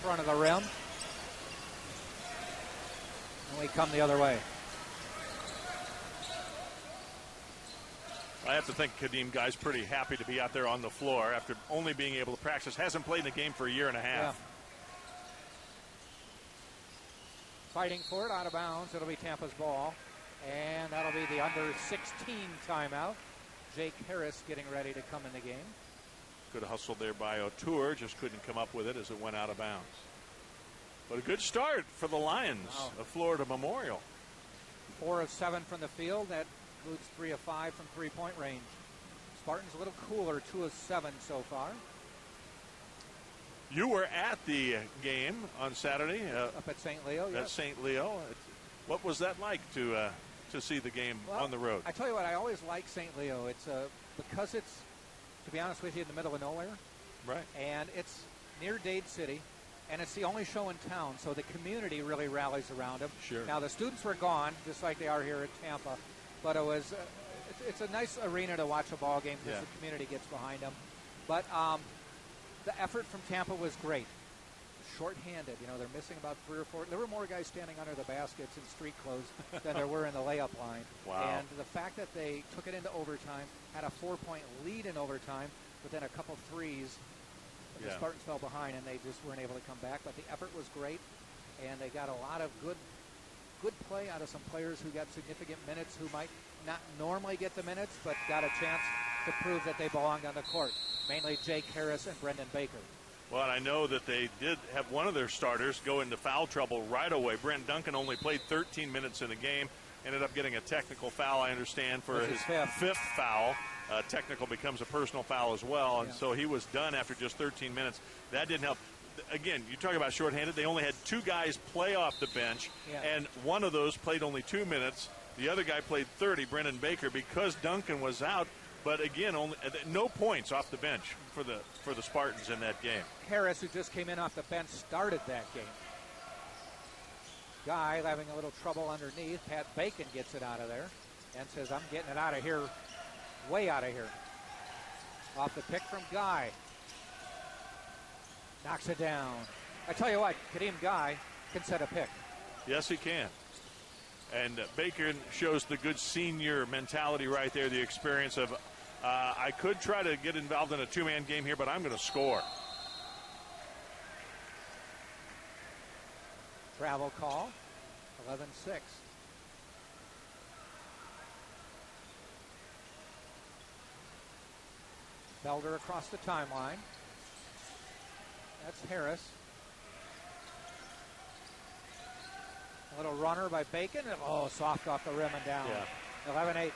front of the rim. And we come the other way. I have to think Kadeem Guy's pretty happy to be out there on the floor after only being able to practice. Hasn't played in a game for a year and a half. Yeah. Fighting for it, out of bounds. It'll be Tampa's ball. And that'll be the under 16 timeout. Jake Harris getting ready to come in the game. Good hustle there by O'Toole. Just couldn't come up with it as it went out of bounds. But a good start for the Lions of Florida Memorial. 4 of 7 from the field. That includes 3 of 5 from three-point range. Spartans a little cooler, 2 of 7 so far. You were at the game on Saturday. Up at St. Leo, yes. At St. Leo. What was that like to see the game on the road? I tell you what, I always like St. Leo. It's because it's, to be honest with you, in the middle of nowhere. Right. And it's near Dade City, and it's the only show in town, so the community really rallies around them. Sure. Now, the students were gone, just like they are here at Tampa, but it was it's a nice arena to watch a ball game because the community gets behind them. But the effort from Tampa was great. Short-handed, they're missing about 3 or 4. There were more guys standing under the baskets in street clothes than there were in the layup line. Wow. And the fact that they took it into overtime, had a 4-point lead in overtime, but then a couple threes, the Spartans fell behind and they just weren't able to come back. But the effort was great, and they got a lot of good play out of some players who got significant minutes, who might not normally get the minutes, but got a chance to prove that they belonged on the court. Mainly Jake Harris and Brendan Baker. Well, and I know that they did have one of their starters go into foul trouble right away. Brent Duncan only played 13 minutes in the game, ended up getting a technical foul, I understand, for his fifth foul. Technical becomes a personal foul as well, and so he was done after just 13 minutes. That didn't help. Again, you talk about shorthanded. They only had 2 guys play off the bench, and one of those played only 2 minutes. The other guy played 30, Brendan Baker, because Duncan was out. But again, only no points off the bench for the Spartans in that game. Harris, who just came in off the bench, started that game. Guy having a little trouble underneath. Pat Bacon gets it out of there and says, I'm getting it out of here, way out of here. Off the pick from Guy. Knocks it down. I tell you what, Kadeem Guy can set a pick. Yes, he can. And Baker shows the good senior mentality right there, the experience of, I could try to get involved in a 2-man game here, but I'm going to score. Travel call, 11-6. Felder across the timeline. That's Harris. A little runner by Bacon. Soft off the rim and down. 11-8.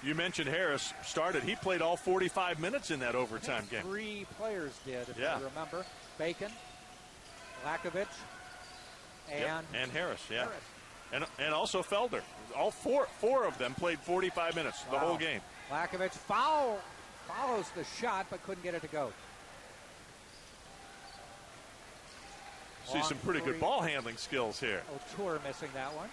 You mentioned Harris started. He played all 45 minutes in that overtime game. 3 players did, if you remember. Bacon, Lakovic, and Harris, And also Felder. All four of them played 45 minutes the whole game. Lakovic follows the shot, but couldn't get it to go. See some pretty good ball handling skills here. O'Toole missing that one.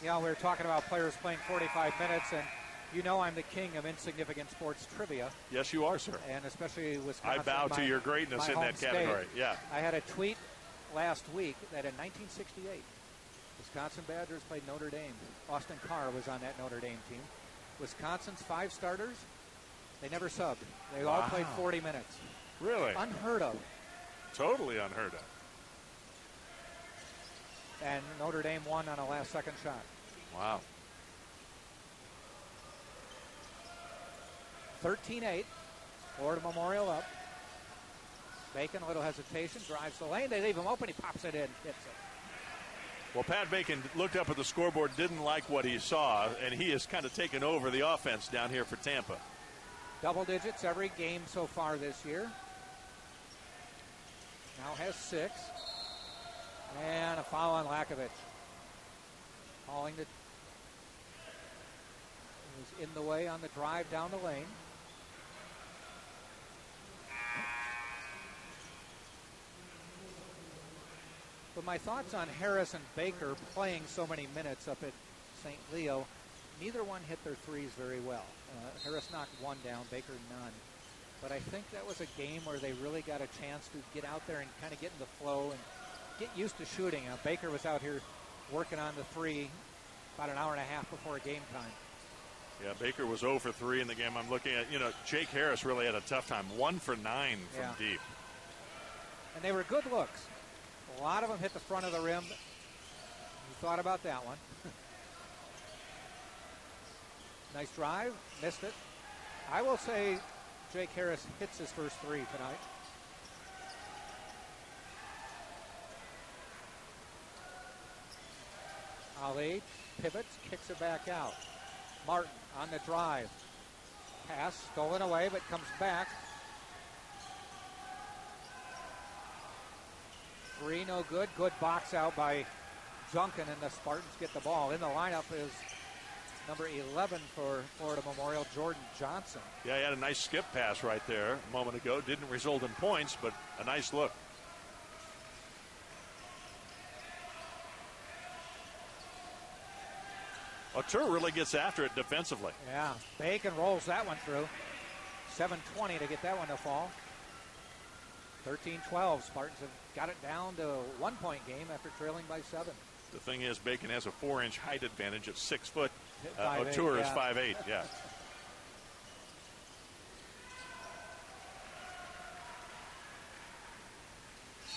We were talking about players playing 45 minutes, and I'm the king of insignificant sports trivia. Yes, you are, sir. And especially Wisconsin. I bow to your greatness in that category. State. I had a tweet last week that in 1968, Wisconsin Badgers played Notre Dame. Austin Carr was on that Notre Dame team. Wisconsin's 5 starters, they never subbed. They all played 40 minutes. Really? Unheard of. Totally unheard of. And Notre Dame won on a last-second shot. Wow. 13-8. Florida Memorial up. Bacon, a little hesitation, drives the lane. They leave him open. He pops it in, hits it. Well, Pat Bacon looked up at the scoreboard, didn't like what he saw, and he has kind of taken over the offense down here for Tampa. Double digits every game so far this year. Now has 6. And a foul on Lakovic. Calling it. He was in the way on the drive down the lane. But my thoughts on Harris and Baker playing so many minutes up at St. Leo, neither one hit their threes very well. Harris knocked 1 down, Baker none. But I think that was a game where they really got a chance to get out there and kind of get in the flow and get used to shooting. Baker was out here working on the three about an hour and a half before game time. Yeah, Baker was 0 for 3 in the game. I'm looking at, Jake Harris really had a tough time. 1 for 9 from deep. And they were good looks. A lot of them hit the front of the rim. You thought about that one. Nice drive, missed it. I will say Jake Harris hits his first three tonight. Ali pivots, kicks it back out. Martin on the drive. Pass stolen away, but comes back. Three, no good. Good box out by Duncan, and the Spartans get the ball. In the lineup is number 11 for Florida Memorial, Jordan Johnson. Yeah, he had a nice skip pass right there a moment ago. Didn't result in points, but a nice look. Auteur really gets after it defensively. Yeah, Bacon rolls that one through. 7:20 to get that one to fall. 13-12. Spartans have got it down to a 1-point game after trailing by 7. The thing is, Bacon has a 4-inch height advantage at 6 foot. 5'8", Auteur is 5'8", yeah.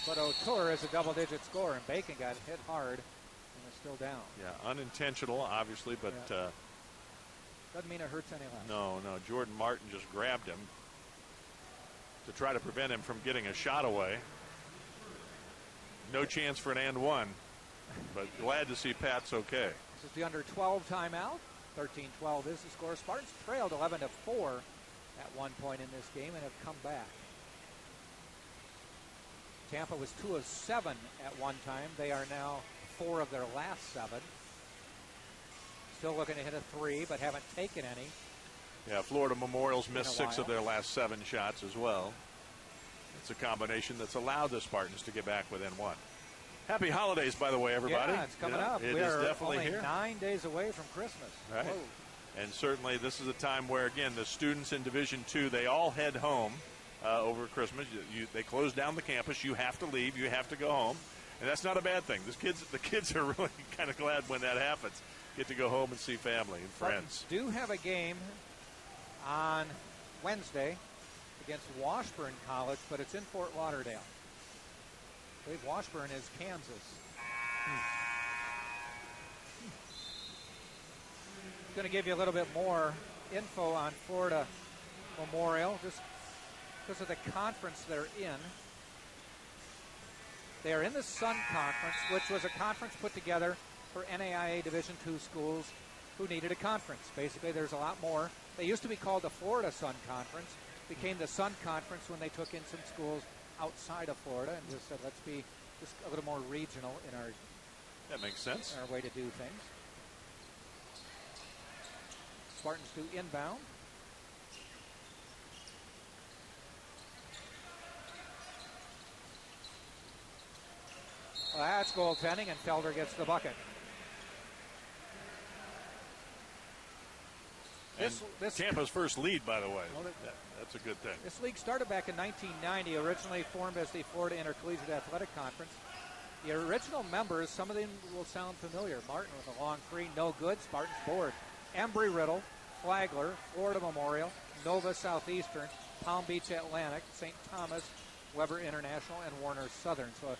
But Auteur is a double-digit scorer, and Bacon got hit hard and is still down. Yeah, unintentional, obviously, but doesn't mean it hurts any less. No. Jordan Martin just grabbed him to try to prevent him from getting a shot away. No chance for an and one, but glad to see Pat's okay. This is the under 12 timeout. 13-12 is the score. Spartans trailed 11-4 at one point in this game and have come back. Tampa was 2 of 7 at one time. They are now 4 of their last 7. Still looking to hit a 3, but haven't taken any. Yeah, Florida Memorial's missed 6 of their last 7 shots as well. It's a combination that's allowed the Spartans to get back within 1. Happy holidays, by the way, everybody. Yeah, it's coming up. It we is are definitely only here. 9 days away from Christmas. Right. Whoa. And certainly this is a time where, again, the students in Division II, they all head home over Christmas. They close down the campus. You have to leave. You have to go home. And that's not a bad thing. The kids are really kind of glad when that happens. Get to go home and see family and friends. Spartans do have a game on Wednesday against Washburn College, but it's in Fort Lauderdale. I believe Washburn is Kansas. Going to give you a little bit more info on Florida Memorial, just because of the conference they're in. They are in the Sun Conference, which was a conference put together for NAIA Division II schools who needed a conference. Basically, there's a lot more. They used to be called the Florida Sun Conference, became the Sun Conference when they took in some schools outside of Florida and just said, let's be just a little more regional in our that makes sense. Our way to do things. Spartans do inbound. Well, that's goaltending, and Felder gets the bucket. This Tampa's first lead, by the way. That's a good thing. This league started back in 1990, originally formed as the Florida Intercollegiate Athletic Conference. The original members, some of them will sound familiar. Martin with a long three, no good. Spartans board. Embry-Riddle, Flagler, Florida Memorial, Nova Southeastern, Palm Beach Atlantic, St. Thomas, Weber International, and Warner Southern. So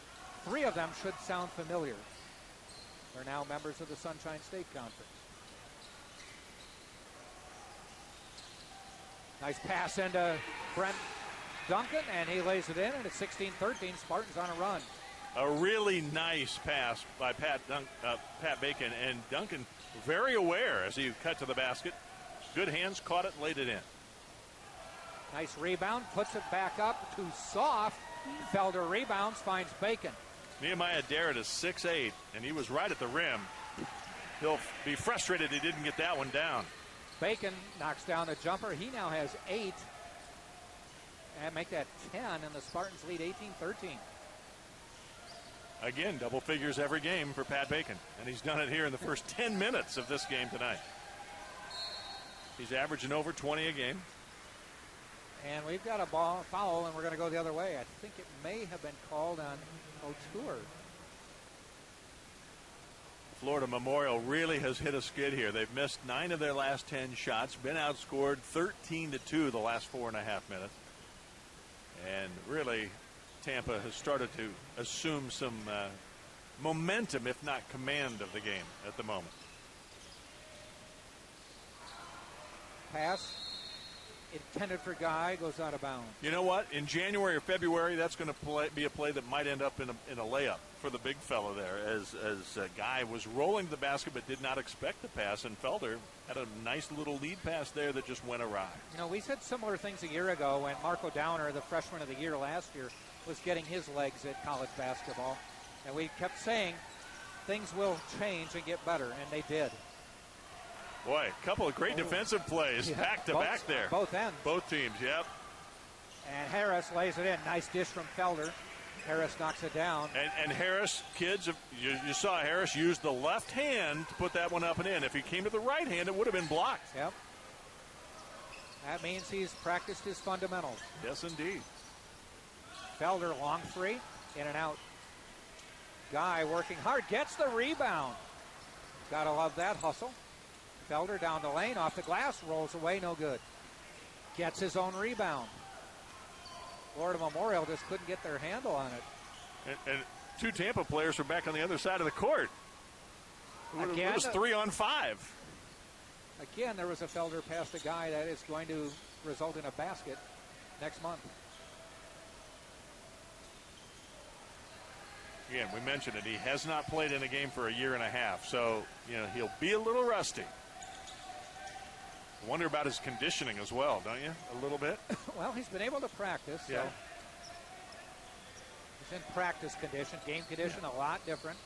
3 of them should sound familiar. They're now members of the Sunshine State Conference. Nice pass into Brent Duncan, and he lays it in, and it's 16-13. Spartans on a run. A really nice pass by Pat Bacon, and Duncan very aware as he cut to the basket. Good hands, caught it, laid it in. Nice rebound, puts it back up, too soft. Felder rebounds, finds Bacon. Nehemiah Darrett is 6'8", and he was right at the rim. He'll be frustrated he didn't get that one down. Bacon knocks down the jumper. He now has 8. And make that 10, and the Spartans lead 18-13. Again, double figures every game for Pat Bacon, and he's done it here in the first 10 minutes of this game tonight. He's averaging over 20 a game. And we've got a foul, and we're going to go the other way. I think it may have been called on O'Toole. Florida Memorial really has hit a skid here. They've missed 9 of their last 10 shots, been outscored 13-2 the last 4.5 minutes. And really, Tampa has started to assume some momentum, if not command, of the game at the moment. Pass intended for Guy, goes out of bounds. You know what? In January or February, that's going to be a play that might end up in a layup for the big fellow there, as Guy was rolling the basket but did not expect the pass, and Felder had a nice little lead pass there that just went awry. You know, we said similar things a year ago when Marco Downer, the freshman of the year last year, was getting his legs at college basketball, and we kept saying things will change and get better, and they did. Boy, a couple of great defensive plays back to back there. Both ends. Both teams, yep. And Harris lays it in. Nice dish from Felder. Harris knocks it down. And Harris, kids, you saw Harris use the left hand to put that one up and in. If he came to the right hand, it would have been blocked. Yep. That means he's practiced his fundamentals. Yes, indeed. Felder, long three, in and out. Guy working hard, gets the rebound. Gotta love that hustle. Felder down the lane, off the glass, rolls away, no good. Gets his own rebound. Florida Memorial just couldn't get their handle on it. And 2 Tampa players were back on the other side of the court. Again, it was 3 on 5. Again, there was a Felder pass to Guy that is going to result in a basket next month. Again, we mentioned it. He has not played in a game for a year and a half, so he'll be a little rusty. Wonder about his conditioning as well, don't you? A little bit? Well, he's been able to practice. So yeah. He's in practice condition. Game condition, a lot different.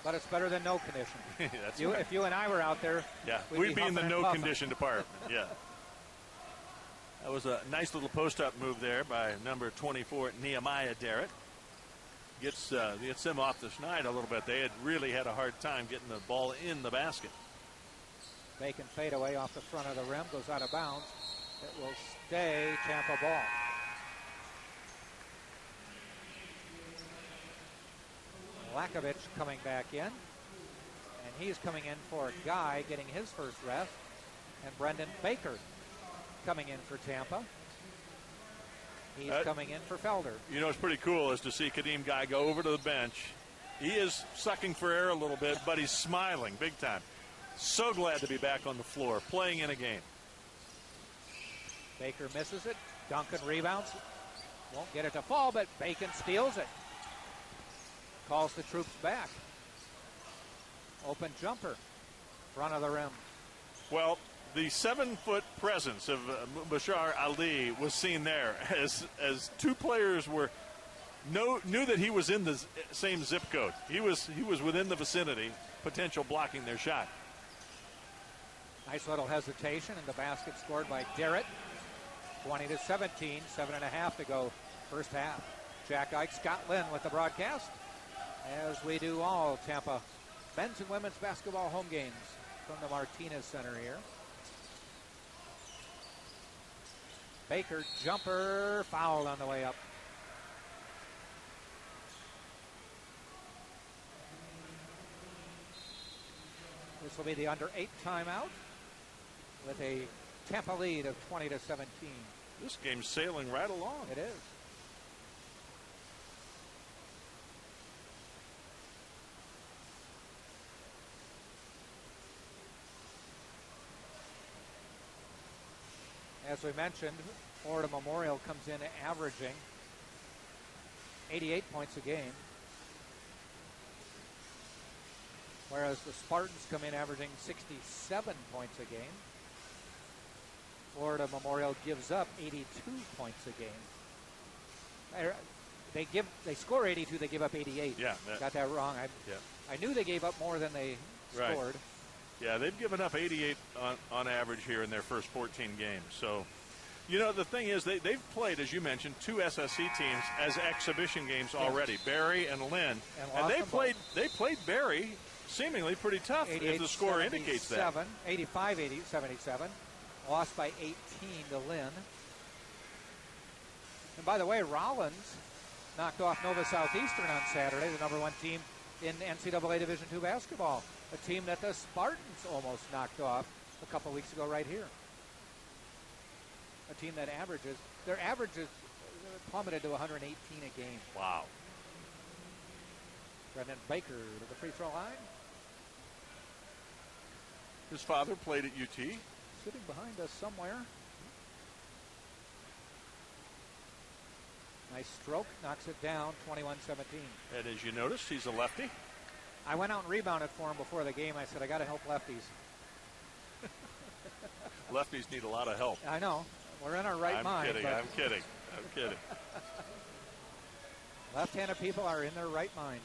But it's better than no condition. That's right. If you and I were out there, we'd be in the no condition department. Yeah. That was a nice little post-up move there by number 24, Nehemiah Derritt. Gets them off the schneid a little bit. They had really had a hard time getting the ball in the basket. Bacon fade away off the front of the rim, goes out of bounds. It will stay Tampa ball. Lakovich coming back in, and he's coming in for Guy getting his first rest, and Brendan Baker coming in for Tampa. He's coming in for Felder. You know what's pretty cool is to see Kadeem Guy go over to the bench. He is sucking for air a little bit, but he's smiling big time. So glad to be back on the floor, playing in a game. Baker misses it. Duncan rebounds. Won't get it to fall, but Bacon steals it. Calls the troops back. Open jumper. Front of the rim. Well, the 7-foot presence of Bashar Ali was seen there as 2 players knew that he was in the same zip code. He was within the vicinity, potential blocking their shot. Nice little hesitation, and the basket scored by Derritt. 20-17, 7.5 to go first half. Jack Ike, Scott Lynn with the broadcast, as we do all Tampa men's and women's basketball home games from the Martinez Center here. Baker jumper, fouled on the way up. This will be the under 8 timeout with a Tampa lead of 20-17. This game's sailing right along. It is. As we mentioned, Florida Memorial comes in averaging 88 points a game, whereas the Spartans come in averaging 67 points a game. Florida Memorial gives up 82 points a game. They score 82, they give up 88. Yeah, got that wrong. I knew they gave up more than they scored. Yeah, they've given up 88 on average here in their first 14 games. So, the thing is, they've played, as you mentioned, 2 SSC teams as exhibition games already, Barry and Lynn. And they played Barry seemingly pretty tough, if the score indicates that. 85-77. Lost by 18 to Lynn. And by the way, Rollins knocked off Nova Southeastern on Saturday, the number 1 team in NCAA Division II basketball, a team that the Spartans almost knocked off a couple weeks ago right here. A team that their averages plummeted to 118 a game. Wow. Brendan Baker to the free throw line. His father played at UT. Sitting behind us somewhere. Nice stroke, knocks it down, 21-17. And as you noticed, he's a lefty. I went out and rebounded for him before the game. I said, I got to help lefties. Lefties need a lot of help. I know. We're in our right mind. I'm kidding. Left-handed people are in their right mind.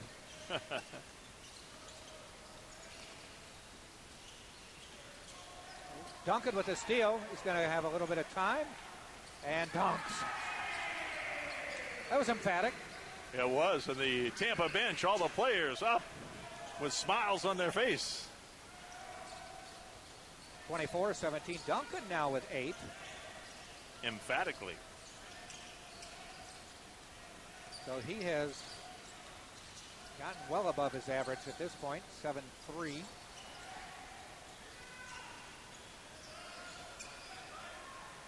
Duncan with the steal. He's going to have a little bit of time. And dunks. That was emphatic. It was. And the Tampa bench, all the players up with smiles on their face. 24-17. Duncan now with 8. Emphatically. So he has gotten well above his average at this point, 7-3.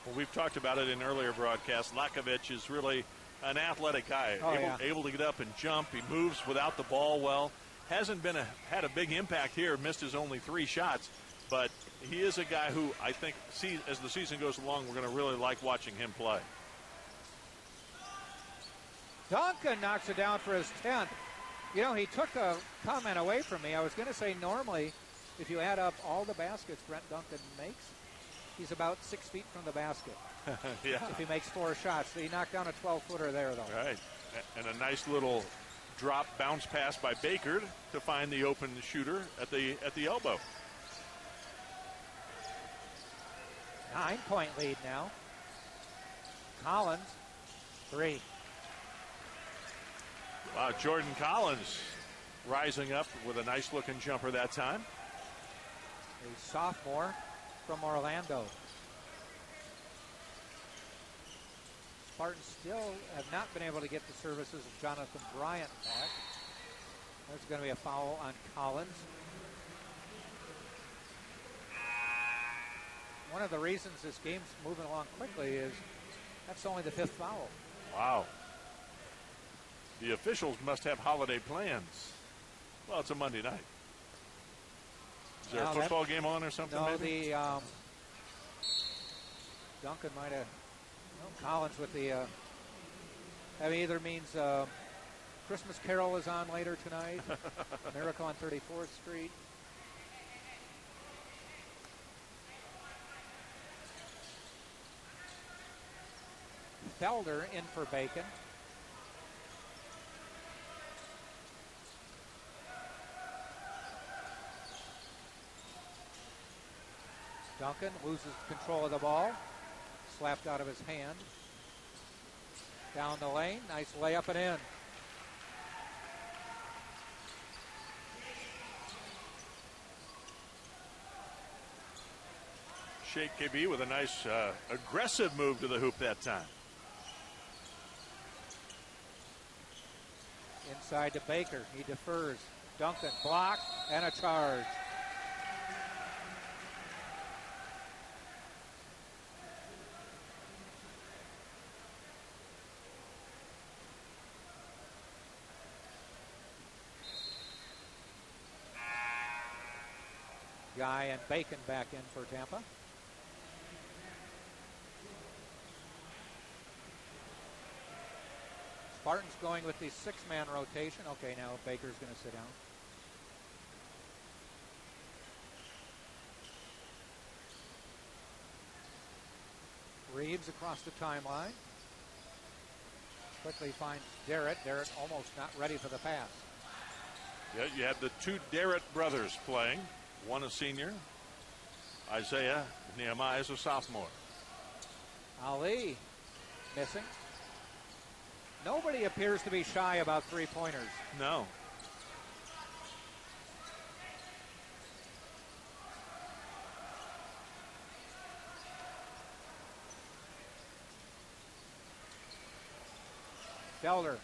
Well, we've talked about it in earlier broadcasts. Lakovic is really an athletic guy, able to get up and jump. He moves without the ball well. Hasn't been had a big impact here, missed his only 3 shots, but he is a guy who I think, as the season goes along, we're going to really like watching him play. Duncan knocks it down for his 10th. You know, he took a comment away from me. I was going to say normally, if you add up all the baskets Brent Duncan makes, he's about 6 feet from the basket. Yeah. If he makes 4 shots. He knocked down a 12-footer there, though. Right. And a nice little drop bounce pass by Baker to find the open shooter at the elbow. 9-point lead now. Collins, 3. Wow, Jordan Collins rising up with a nice looking jumper that time. A sophomore from Orlando. Spartans still have not been able to get the services of Jonathan Bryant back. There's going to be a foul on Collins. One of the reasons this game's moving along quickly is that's only the 5th foul. Wow. The officials must have holiday plans. Well, it's a Monday night. Is there a football game on or something? No, maybe? Duncan might have. Collins with the. That either means Christmas Carol is on later tonight. Miracle on 34th Street. Felder in for Bacon. Duncan loses control of the ball. Slapped out of his hand. Down the lane. Nice layup and in. Sheikh KB with a nice aggressive move to the hoop that time. Inside to Baker. He defers. Duncan block and a charge. Guy and Bacon back in for Tampa. Spartans going with the 6-man rotation. Okay, now Baker's going to sit down. Reeves across the timeline. Quickly finds Darrett. Darrett almost not ready for the pass. Yeah, you have the 2 Darrett brothers playing. One a senior. Isaiah Nehemiah is a sophomore. Ali missing. Nobody appears to be shy about 3-pointers. No. Felder.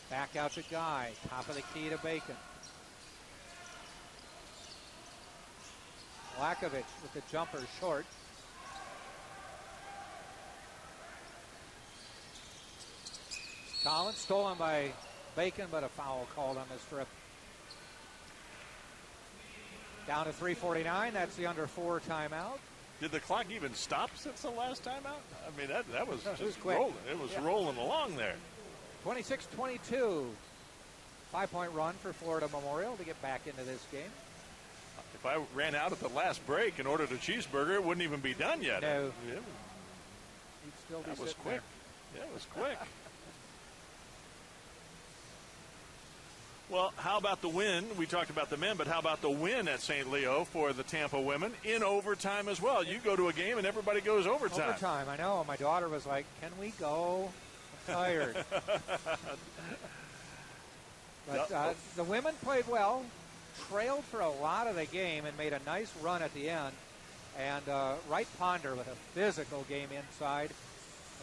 Back out to Guy. Top of the key to Bacon. Lakovic with the jumper short. Collins stolen by Bacon, but a foul called on the strip. Down to 3:49. That's the under 4 timeout. Did the clock even stop since the last timeout? I mean, that was just quick. rolling. It was rolling along there. 26-22. 5-point run for Florida Memorial to get back into this game. If I ran out at the last break and ordered a cheeseburger, it wouldn't even be done yet. No. You'd still be that was sitting quick. there. Yeah, it was quick. Well, how about the win? We talked about the men, but how about the win at St. Leo for the Tampa women in overtime as well? You go to a game and everybody goes overtime. Overtime, I know. My daughter was like, "Can we go? I'm tired." But the women played well, trailed for a lot of the game, and made a nice run at the end. And Wright Ponder with a physical game inside.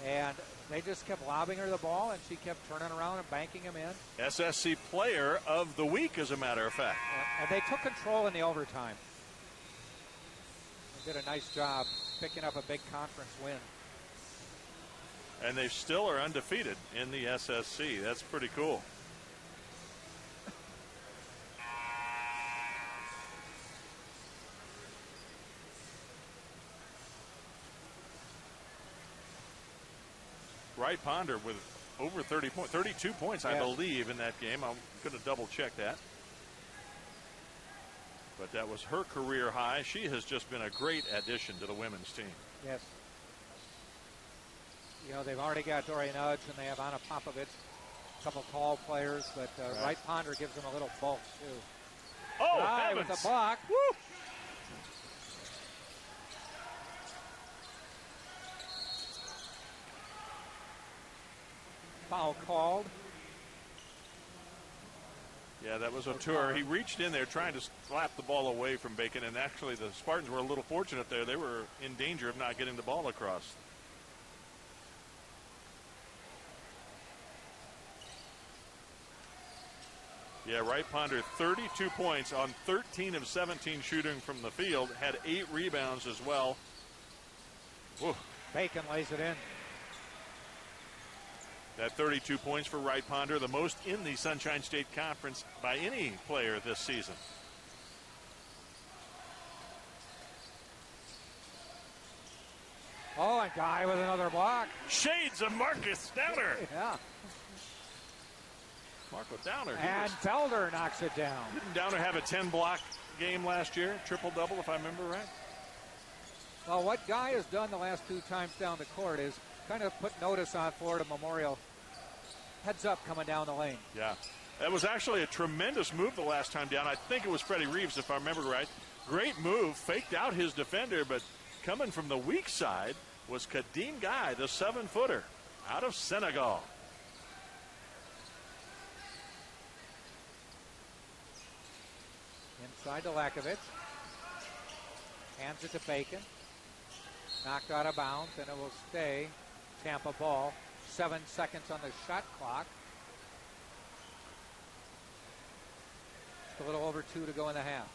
And they just kept lobbing her the ball, and she kept turning around and banking him in. SSC Player of the Week, as a matter of fact. And they took control in the overtime. They did a nice job picking up a big conference win. And they still are undefeated in the SSC. That's pretty cool. Wright Ponder with over 32 points, I believe, in that game. I'm going to double check that. But that was her career high. She has just been a great addition to the women's team. Yes. You know, they've already got Dorian Udge, and they have Anna Popovich, a couple tall players, but Wright Ponder gives them a little bulk, too. Oh, heavens. With the block. Woo! Foul called. Yeah, that was a tour. He reached in there trying to slap the ball away from Bacon, and actually the Spartans were a little fortunate there. They were in danger of not getting the ball across. Yeah, Wright Ponder, 32 points on 13 of 17 shooting from the field, had 8 rebounds as well. Whoa. Bacon lays it in. That 32 points for Wright Ponder, the most in the Sunshine State Conference by any player this season. Oh, a guy with another block. Shades of Marcus Downer. Yeah. Marco Downer. And Felder knocks it down. Didn't Downer have a 10-block game last year? Triple-double, if I remember right? Well, what Guy has done the last 2 times down the court is kind of put notice on Florida Memorial. Heads up coming down the lane. Yeah. That was actually a tremendous move the last time down. I think it was Freddie Reeves, if I remember right. Great move. Faked out his defender, but coming from the weak side was Kadeem Guy, the 7-footer, out of Senegal. Inside to Lakovic. Hands it to Bacon. Knocked out of bounds, and it will stay Tampa ball. 7 seconds on the shot clock. Just a little over 2 to go in the half.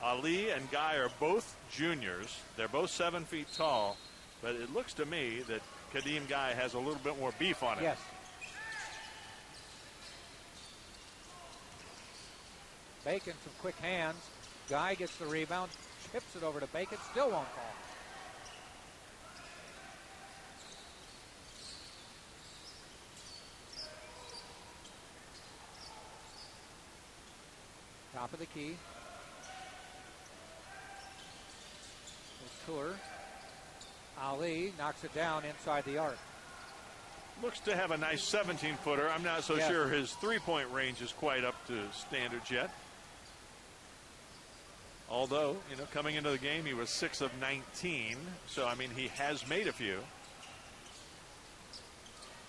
Ali and Guy are both juniors. They're both 7 feet tall, but it looks to me that Kadeem Guy has a little bit more beef on him. Yes. Bacon, some quick hands. Guy gets the rebound, chips it over to Bacon, still won't fall. Top of the key. Tour. Ali knocks it down inside the arc. Looks to have a nice 17-footer. I'm not so sure his three-point range is quite up to standards yet. Although, you know, coming into the game, he was 6 of 19. So, I mean, he has made a few.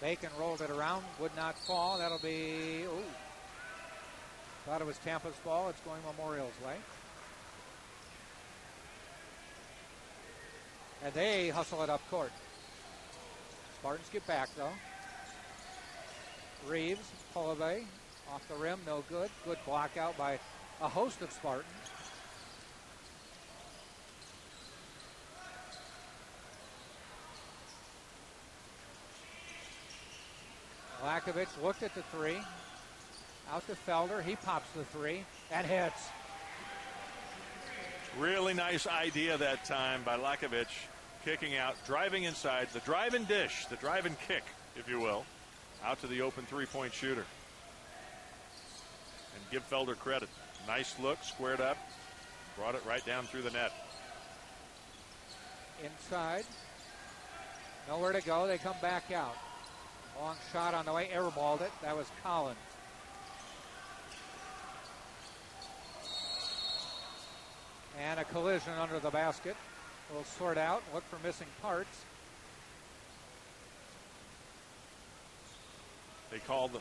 Bacon rolled it around, would not fall. That'll be, thought it was Tampa's ball. It's going Memorial's way. And they hustle it up court. Spartans get back, though. Reeves, Polove, off the rim, no good. Good block out by a host of Spartans. Lakovic looked at the three. Out to Felder. He pops the three and hits. Really nice idea that time by Lakovic. Kicking out, driving inside. The drive and dish, the drive and kick, if you will. Out to the open three-point shooter. And give Felder credit. Nice look, squared up. Brought it right down through the net. Inside. Nowhere to go. They come back out. Long shot on the way. Airballed it. That was Collins. And a collision under the basket. We'll sort out, look for missing parts. They called the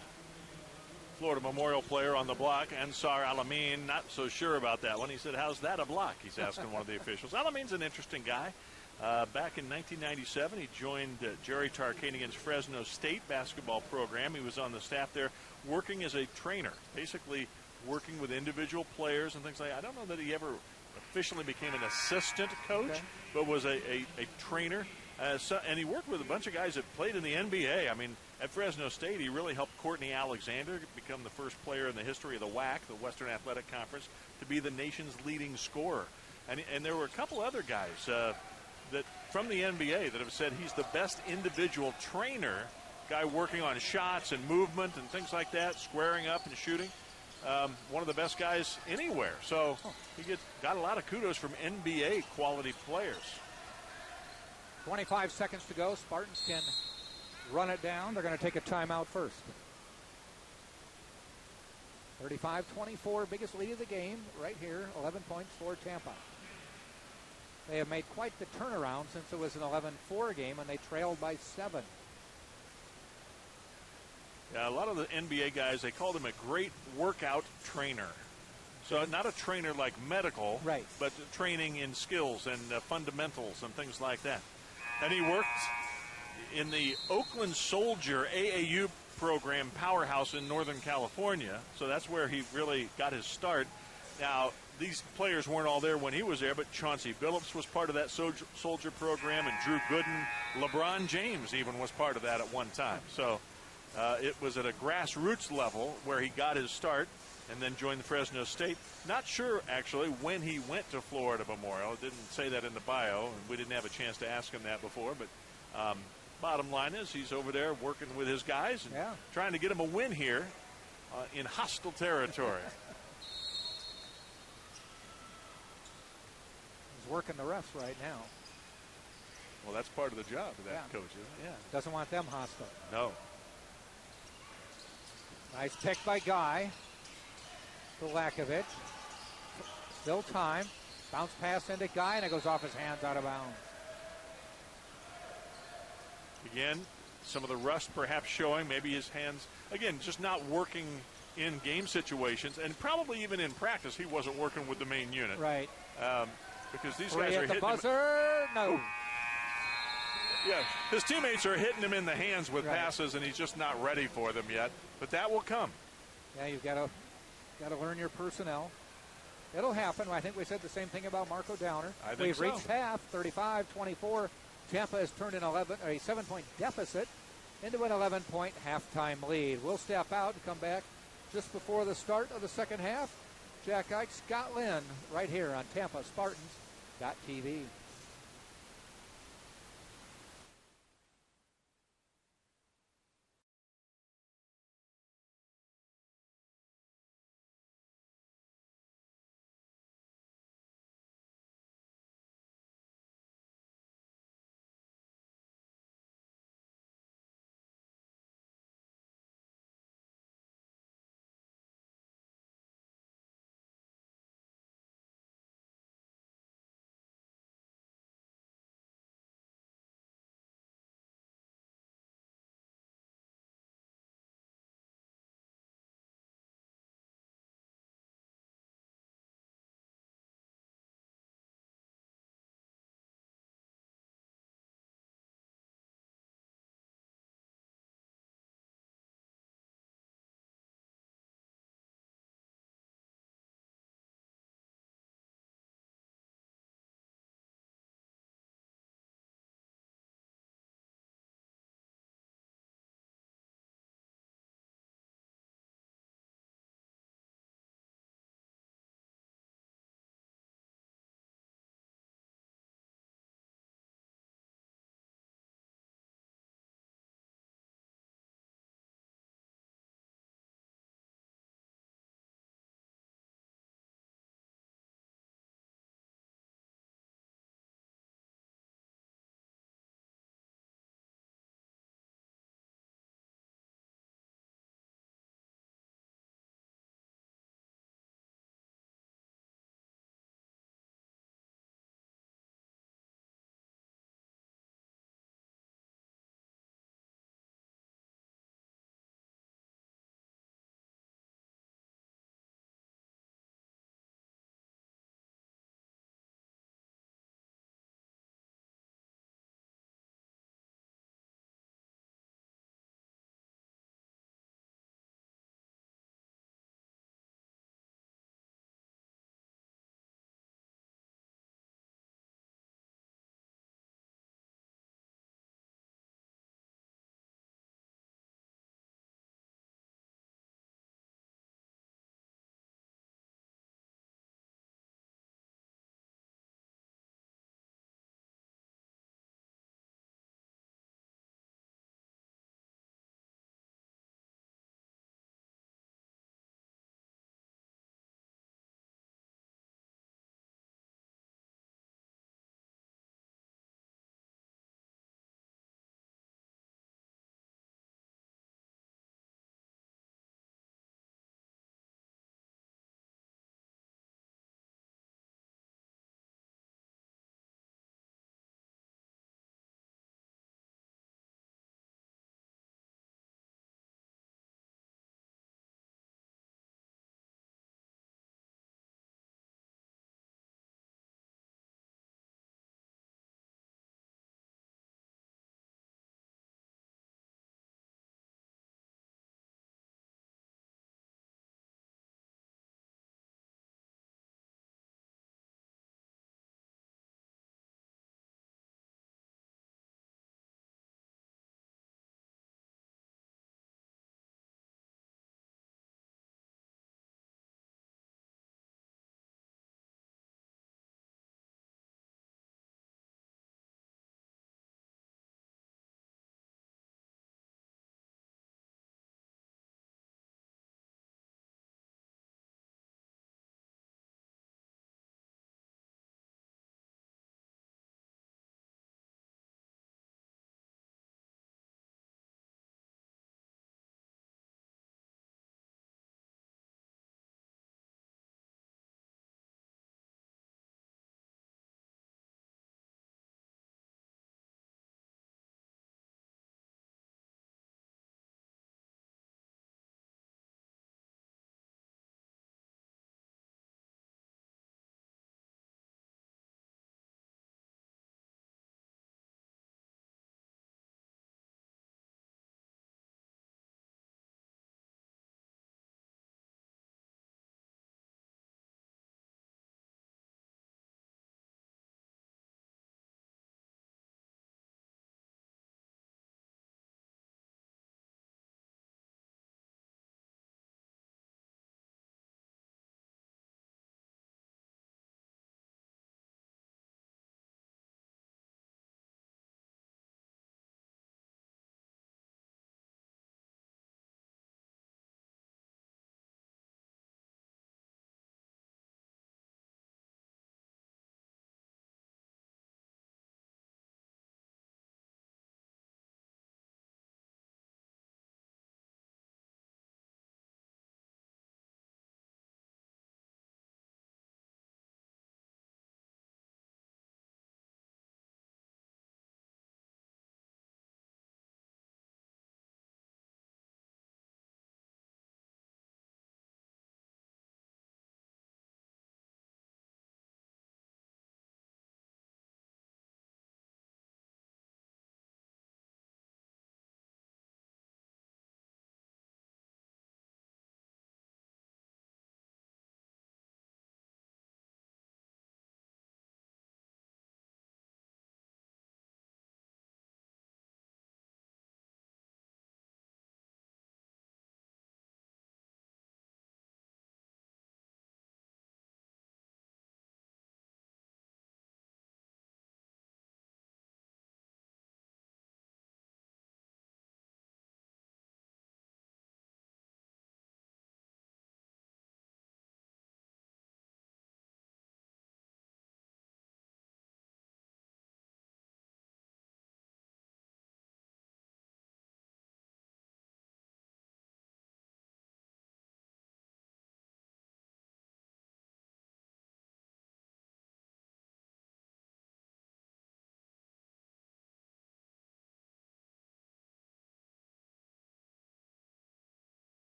Florida Memorial player on the block, Ansar Alamin. Not so sure about that one. He said, how's that a block? He's asking one of the officials. Alamin's an interesting guy. Back in 1997, he joined Jerry Tarkanian's Fresno State basketball program. He was on the staff there working as a trainer, basically working with individual players and things like that. I don't know that he ever officially became an assistant coach, but was a trainer. And he worked with a bunch of guys that played in the NBA. I mean, at Fresno State, he really helped Courtney Alexander become the first player in the history of the WAC, the Western Athletic Conference, to be the nation's leading scorer. And there were a couple other guys that from the NBA that have said he's the best individual trainer, guy working on shots and movement and things like that, squaring up and shooting. One of the best guys anywhere. So he got a lot of kudos from NBA quality players. 25 seconds to go. Spartans can run it down. They're going to take a timeout first. 35-24, biggest lead of the game right here. 11 points for Tampa. They have made quite the turnaround since it was an 11-4 game and they trailed by 7. Yeah, a lot of the NBA guys, they called him a great workout trainer. So not a trainer like medical, right, but training in skills and fundamentals and things like that. And he worked in the Oakland Soldier AAU program powerhouse in Northern California. So that's where he really got his start. Now, these players weren't all there when he was there, but Chauncey Billups was part of that Soldier program, and Drew Gooden. LeBron James even was part of that at one time. So it was at a grassroots level where he got his start and then joined the Fresno State. Not sure, actually, when he went to Florida Memorial. It didn't say that in the bio, and we didn't have a chance to ask him that before. But bottom line is he's over there working with his guys and trying to get him a win here in hostile territory. He's working the refs right now. Well, that's part of the job of that coach, isn't it? Yeah. Doesn't want them hostile. No. Nice pick by Guy. To Lakovic. Still time. Bounce pass into Guy, and it goes off his hands out of bounds. Again, some of the rust perhaps showing. Maybe his hands, again, just not working in game situations. And probably even in practice, he wasn't working with the main unit. Right. Because these guys are hitting buzzer. No. Ooh. Yeah, his teammates are hitting him in the hands with passes, and he's just not ready for them yet. But that will come. Yeah, you've got to learn your personnel. It'll happen. I think we said the same thing about Marco Downer. We've reached half, 35-24. Tampa has turned a 7-point deficit into an 11-point halftime lead. We'll step out and come back just before the start of the second half. Jack Ike, Scott Lynn, right here on TampaSpartans.tv.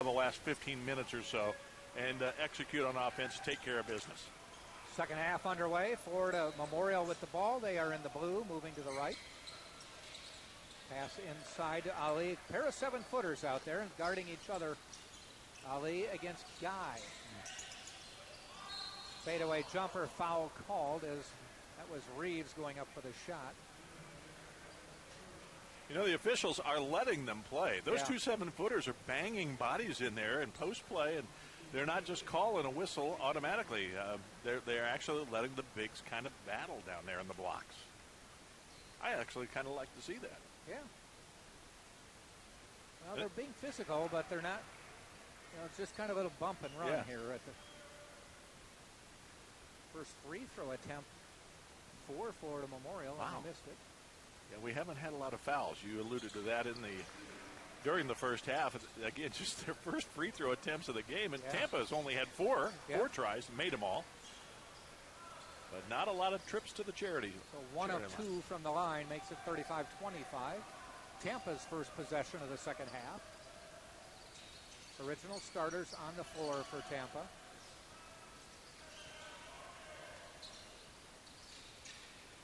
the last 15 minutes or so and execute on offense, take care of business. Second half underway. Florida Memorial with the ball. They are in the blue, moving to the right. Pass inside to Ali. A pair of 7-footers out there and guarding each other. Ali against Guy. Fadeaway jumper, foul called, as that was Reeves going up for the shot. You know, the officials are letting them play. Those 2 7-footers are banging bodies in there in post play, and they're not just calling a whistle automatically. They're actually letting the bigs kind of battle down there in the blocks. I actually kind of like to see that. Yeah. Well, they're being physical, but they're not. You know, it's just kind of a little bump and run here at the first free throw attempt for Florida Memorial. Wow. And they missed it. Yeah, we haven't had a lot of fouls. You alluded to that during the first half. Again, just their first free throw attempts of the game, and Tampa has only had four tries and made them all. But not a lot of trips to the charity. So 1 of 2 from the line makes it 35-25. Tampa's first possession of the second half. Original starters on the floor for Tampa.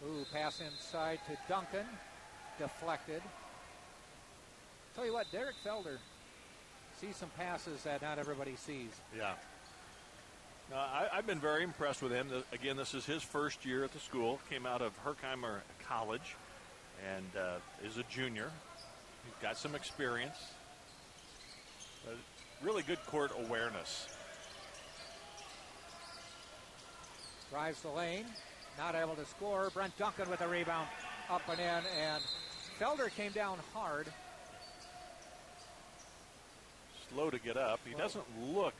Ooh, pass inside to Duncan. Deflected. Tell you what, Derek Felder sees some passes that not everybody sees. Yeah. I've been very impressed with him. Again, this is his first year at the school. Came out of Herkimer College and is a junior. He's got some experience. Really good court awareness. Drives the lane. Not able to score. Brent Duncan with a rebound. Up and in. And Felder came down hard. Slow to get up. He doesn't look.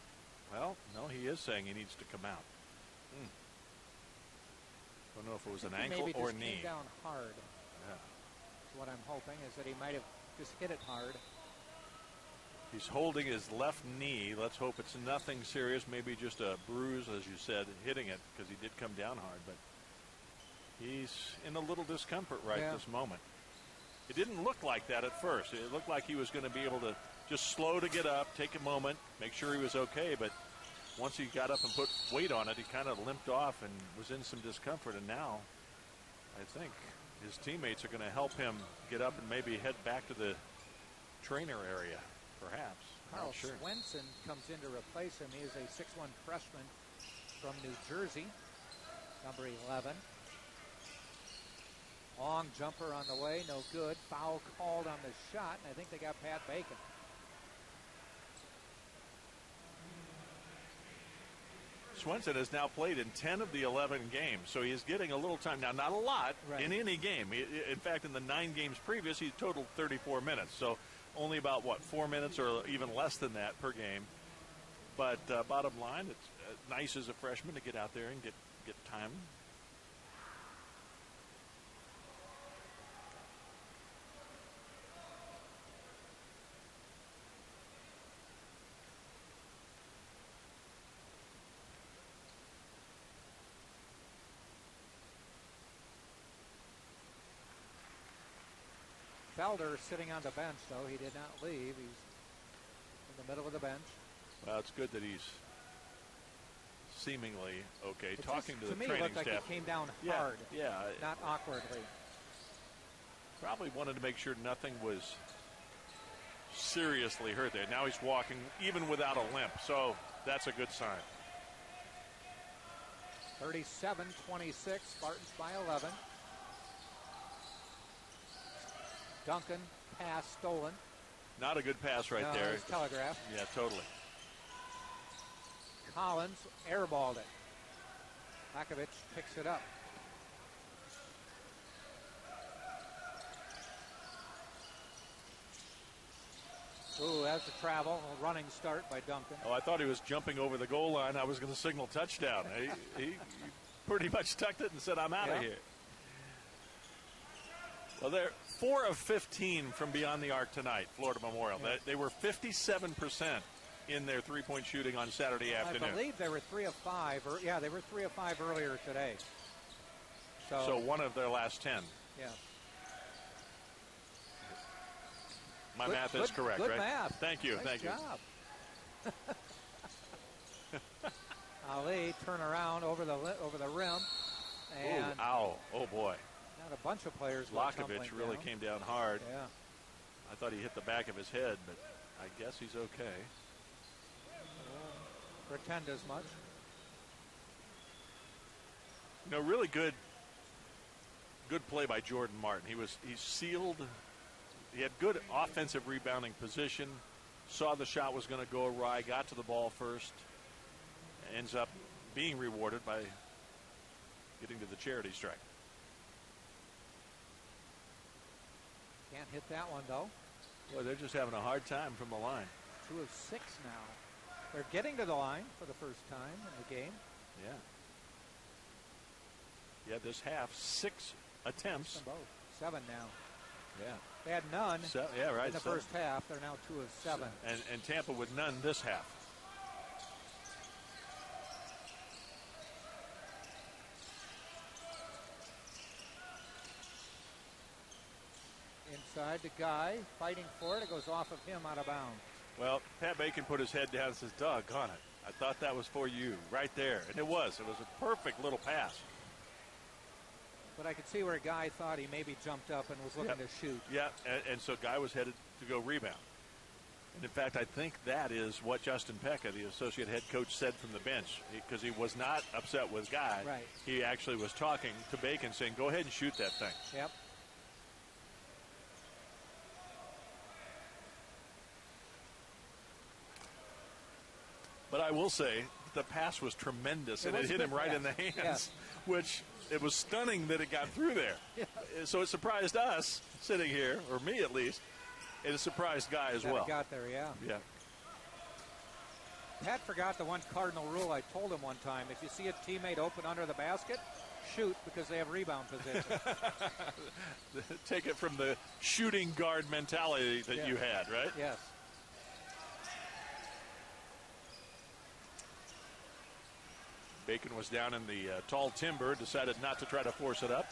Well, no, he is saying he needs to come out. Don't know if it was an ankle maybe or just knee. Came down hard. Yeah. What I'm hoping is that he might have just hit it hard. He's holding his left knee. Let's hope it's nothing serious. Maybe just a bruise, as you said, hitting it, because he did come down hard. But he's in a little discomfort this moment. It didn't look like that at first. It looked like he was going to be able to just slow to get up, take a moment, make sure he was okay. But once he got up and put weight on it, he kind of limped off and was in some discomfort. And now I think his teammates are going to help him get up and maybe head back to the trainer area, perhaps. Carl Swenson comes in to replace him. He is a 6'1" freshman from New Jersey, number 11. Long jumper on the way, no good. Foul called on the shot, and I think they got Pat Bacon. Swenson has now played in 10 of the 11 games, so he is getting a little time. Now, not a lot in any game. In fact, in the 9 games previous, he totaled 34 minutes. So only about, 4 minutes or even less than that per game. But bottom line, it's nice as a freshman to get out there and get time. Felder sitting on the bench, though. He did not leave. He's in the middle of the bench. Well, it's good that he's seemingly okay. Talking to the me, training it looked staff. like he came down hard. Yeah. Not awkwardly. Probably wanted to make sure nothing was seriously hurt there. Now he's walking even without a limp, so that's a good sign. 37-26, Spartans by 11. Duncan, pass stolen. Not a good pass right there. It's telegraphed. Yeah, totally. Collins airballed it. Lakovic picks it up. Ooh, that's a travel. A running start by Duncan. Oh, I thought he was jumping over the goal line. I was going to signal touchdown. he pretty much tucked it and said, I'm out of here. Well, they're 4 of 15 from beyond the arc tonight, Florida Memorial. Yeah. They were 57% in their three-point shooting on Saturday afternoon. I believe they were 3 of 5. They were 3 of 5 earlier today. So 1 of their last 10. Yeah. My math is correct, good right? Math. Thank you. Nice Thank you. job. Ali turn around over the rim, and ooh, ow! Oh boy! Not a bunch of players. Lakovich really came down hard. Yeah. I thought he hit the back of his head, but I guess he's okay. Pretend as much. You know, really good play by Jordan Martin. He sealed. He had good offensive rebounding position. Saw the shot was going to go awry. Got to the ball first. Ends up being rewarded by getting to the charity strike. Can't hit that one though. Boy, they're just having a hard time from the line. 2 of 6 now. They're getting to the line for the first time in the game. Yeah. Yeah, this half, 6 attempts. 7 now. Yeah. They had none yeah, right. in the first half. They're now 2 of 7. And Tampa with none this half. Inside the guy, fighting for it. It goes off of him out of bounds. Well, Pat Bacon put his head down and says, doggone it. I thought that was for you right there. And it was. It was a perfect little pass. But I could see where a guy thought he maybe jumped up and was looking to shoot. Yeah, and so Guy was headed to go rebound. And in fact, I think that is what Justin Pekka, the associate head coach, said from the bench, because he was not upset with Guy. Right. He actually was talking to Bacon saying, go ahead and shoot that thing. Yep. But I will say the pass was tremendous, and it hit him right in the hands, which it was stunning that it got through there. Yeah. So it surprised us sitting here, or me at least, and it surprised Guy as well. It got there, yeah. Yeah. Pat forgot the one cardinal rule I told him one time. If you see a teammate open under the basket, shoot, because they have rebound position. Take it from the shooting guard mentality that you had, right? Yes. Bacon was down in the tall timber, decided not to try to force it up.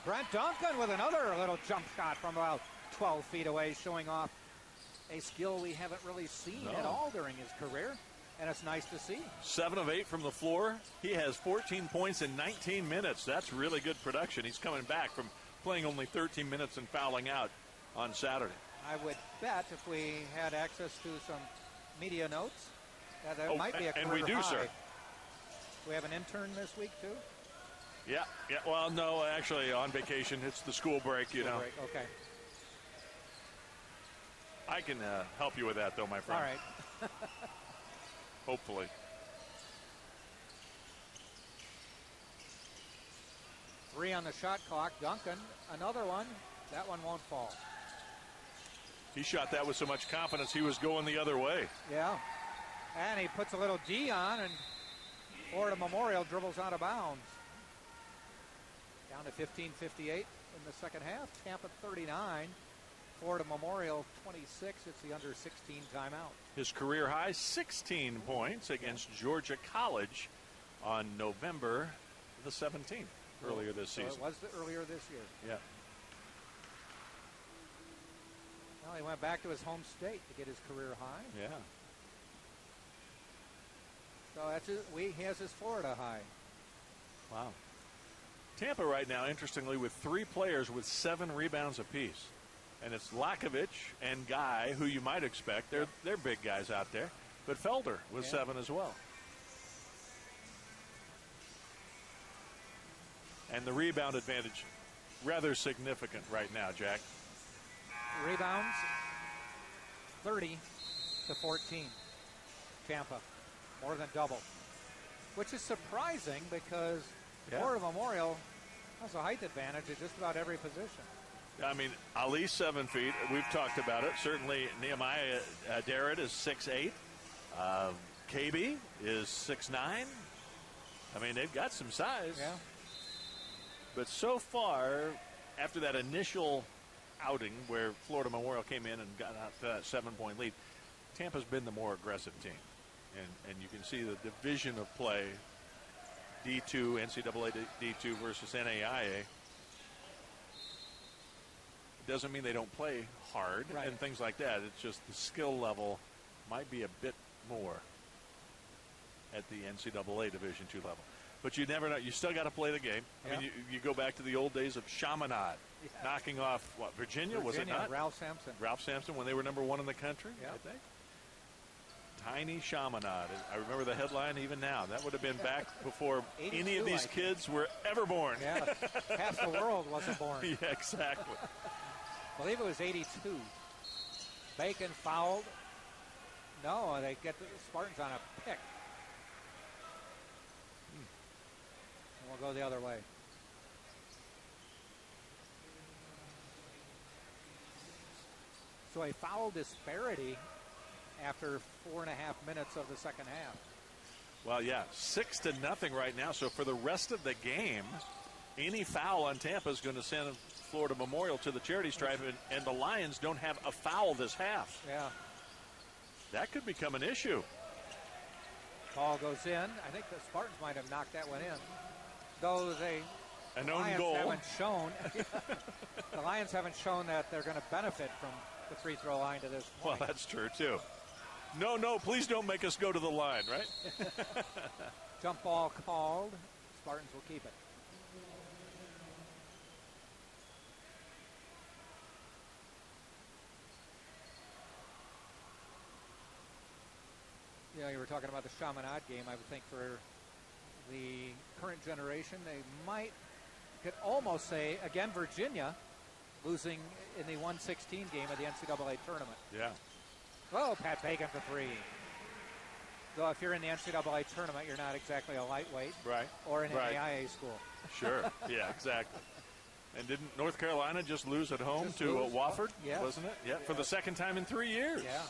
Brent Duncan with another little jump shot from about 12 feet away, showing off a skill we haven't really seen at all during his career, and it's nice to see. 7 of 8 from the floor. He has 14 points in 19 minutes. That's really good production. He's coming back from playing only 13 minutes and fouling out on Saturday. I would bet if we had access to some media notes that there might be a career and we do, high. sir. We have an intern this week, too? Yeah. Well, no, actually, on vacation. It's the school break, you know. Break. Okay. I can help you with that, though, my friend. All right. Hopefully. Three on the shot clock. Duncan, another one. That one won't fall. He shot that with so much confidence he was going the other way. Yeah. And he puts a little D on, and Florida Memorial dribbles out of bounds. Down to 15:58 in the second half. Tampa 39. Florida Memorial 26. It's the under 16 timeout. His career high 16 points against Georgia College on November the 17th earlier this season. So it was earlier this year. Yeah. Well, he went back to his home state to get his career high. Yeah. So that's he has his Florida high. Wow. Tampa right now, interestingly, with 3 players with 7 rebounds apiece. And it's Lakovich and Guy, who you might expect. They're big guys out there. But Felder with 7 as well. And the rebound advantage, rather significant right now, Jack. Rebounds, 30 to 14. Tampa, more than double. Which is surprising because Florida Memorial has a height advantage at just about every position. I mean, Ali's 7 feet. We've talked about it. Certainly, Nehemiah Darrett is 6'8". KB is 6'9". I mean, they've got some size. Yeah. But so far, after that initial outing where Florida Memorial came in and got out to that 7-point lead, Tampa's been the more aggressive team. And you can see the division of play, D2, NCAA D2 versus NAIA. Doesn't mean they don't play hard and things like that. It's just the skill level might be a bit more at the NCAA Division II level. But you never know. You still got to play the game. I mean, you go back to the old days of Chaminade knocking off, what, Virginia, was it not? Ralph Sampson. Ralph Sampson, when they were #1 in the country, I think. Tiny Chaminade. I remember the headline even now. That would have been back before any of these kids were ever born. Yeah, half the world wasn't born. Yeah, exactly. I believe it was 82. Bacon fouled. No, they get the Spartans on a pick. And we'll go the other way. So a foul disparity after 4.5 minutes of the second half. Well, yeah, 6-0 right now. So for the rest of the game, any foul on Tampa is going to send Florida Memorial to the charity stripe, and the Lions don't have a foul this half. Yeah. That could become an issue. Ball goes in. I think the Spartans might have knocked that one in. Though an own goal. The Lions haven't shown that they're going to benefit from the free throw line to this point. Well, that's true, too. No, please don't make us go to the line, right? Jump ball called. Spartans will keep it. Yeah, you were talking about the Chaminade game. I would think for the current generation, they could almost say, again, Virginia losing in the 116 game of the NCAA tournament. Yeah. Oh, Pat Bacon for three. So if you're in the NCAA tournament, you're not exactly a lightweight. Right. Or in an AIA school. Sure. Yeah, exactly. And didn't North Carolina just lose at home to Wofford? Yeah. Wasn't it? Yeah, for the second time in 3 years. Yeah.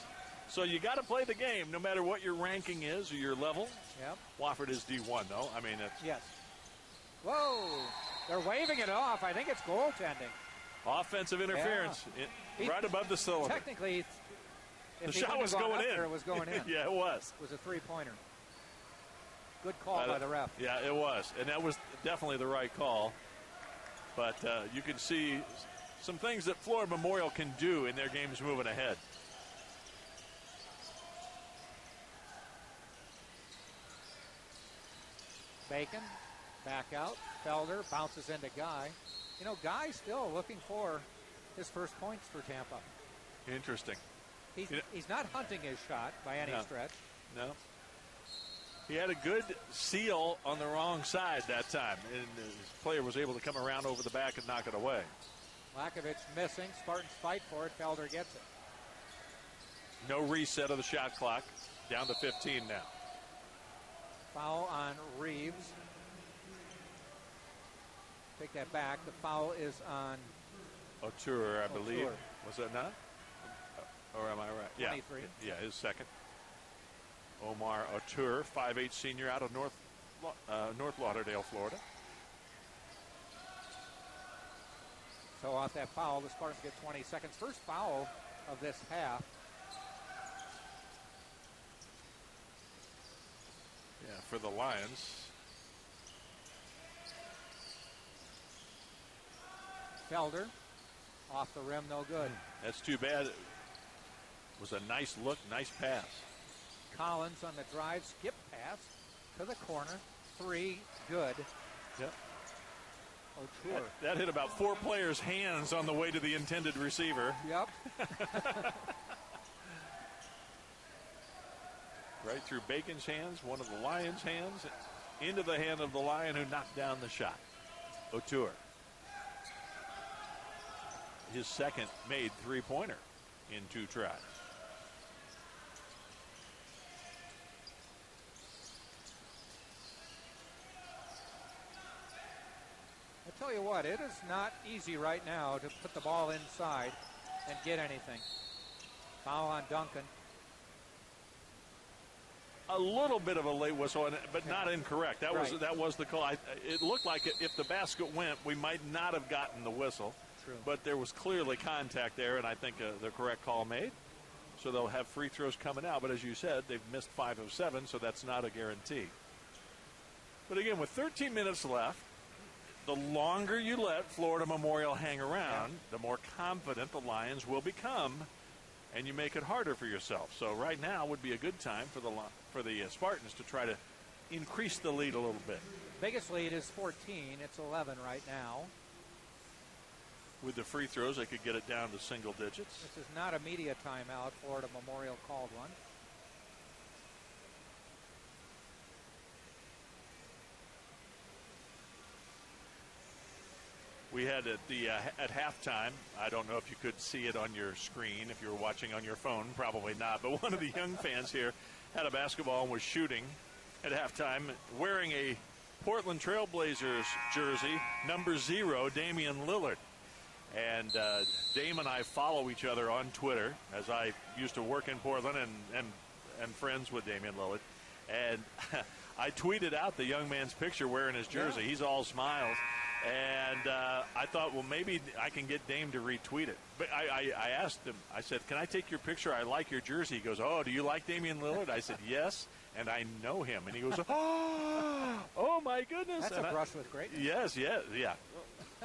So you got to play the game no matter what your ranking is or your level. Yep. Wofford is D1, though. I mean, it's... Yes. Whoa. They're waving it off. I think it's goaltending. Offensive interference right above the cylinder. Technically, the shot was going in. It was going in. Yeah, it was. It was a three-pointer. Good call by the ref. Yeah, it was. And that was definitely the right call. But you can see some things that Florida Memorial can do in their games moving ahead. Bacon, back out. Felder bounces into Guy. You know, Guy still looking for his first points for Tampa. Interesting. He's not hunting his shot by any stretch. No. He had a good seal on the wrong side that time, and his player was able to come around over the back and knock it away. Lakovic missing. Spartans fight for it. Felder gets it. No reset of the shot clock. Down to 15 now. Foul on Reeves. Take that back. The foul is on O'Toole, I believe. Was that not? Or am I right? 23. Yeah, his second. Omar O'Toole, 5'8" senior out of North Lauderdale, Florida. So off that foul, the Spartans get 20 seconds. First foul of this half. Yeah, for the Lions. Felder off the rim, no good. That's too bad. It was a nice look, nice pass. Collins on the drive, skip pass to the corner. Three, good. Yep. O'Toole. That hit about 4 players' hands on the way to the intended receiver. Yep. Right through Bacon's hands, one of the Lions' hands, into the hand of the Lion who knocked down the shot. O'Toole. His second made three-pointer in 2 tries. I tell you what, it is not easy right now to put the ball inside and get anything. Foul on Duncan. A little bit of a late whistle, but not incorrect. That was the call. It looked like if the basket went, we might not have gotten the whistle. True. But there was clearly contact there, and I think the correct call made. So they'll have free throws coming out. But as you said, they've missed 5 of 7, so that's not a guarantee. But again, with 13 minutes left, the longer you let Florida Memorial hang around, the more confident the Lions will become and you make it harder for yourself. So right now would be a good time for the Spartans to try to increase the lead a little bit. Biggest lead is 14. It's 11 right now. With the free throws, they could get it down to single digits. This is not a media timeout. Florida Memorial called one. We had at halftime, I don't know if you could see it on your screen if you were watching on your phone, probably not, but one of the young fans here had a basketball and was shooting at halftime wearing a Portland Trailblazers jersey, number 0, Damian Lillard. And Dame and I follow each other on Twitter, as I used to work in Portland and friends with Damian Lillard. And I tweeted out the young man's picture wearing his jersey. Yeah. He's all smiles. And I thought, well, maybe I can get Dame to retweet it. But I asked him, I said, can I take your picture? I like your jersey. He goes, oh, do you like Damian Lillard? I said, yes, and I know him. And he goes, oh my goodness. That's a brush with greatness. Yes, yeah.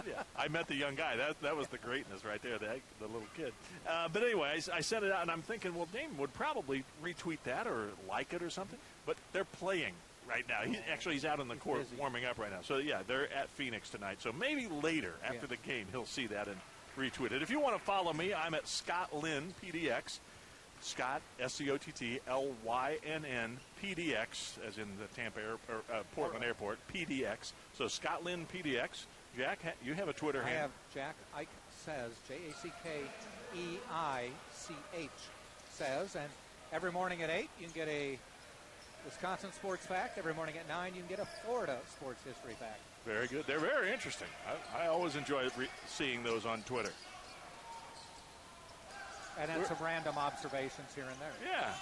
Yeah, I met the young guy. That was the greatness right there, the little kid. But anyway, I sent it out, and I'm thinking, well, Dame would probably retweet that or like it or something. But they're playing right now. He's out on the court warming up right now. So, yeah, they're at Phoenix tonight. So maybe later, after the game, he'll see that and retweet it. If you want to follow me, I'm at Scott Lynn, PDX. Scott, SCOTTLYNN, PDX, as in the Portland Airport, PDX. So Scott Lynn, PDX. Jack, you have a Twitter handle. I have Jack Ike Says, JACKEICH Says, and every morning at 8 you can get a Wisconsin sports fact. Every morning at 9 you can get a Florida sports history fact. Very good. They're very interesting. I always enjoy seeing those on Twitter. And then some random observations here and there. Yeah.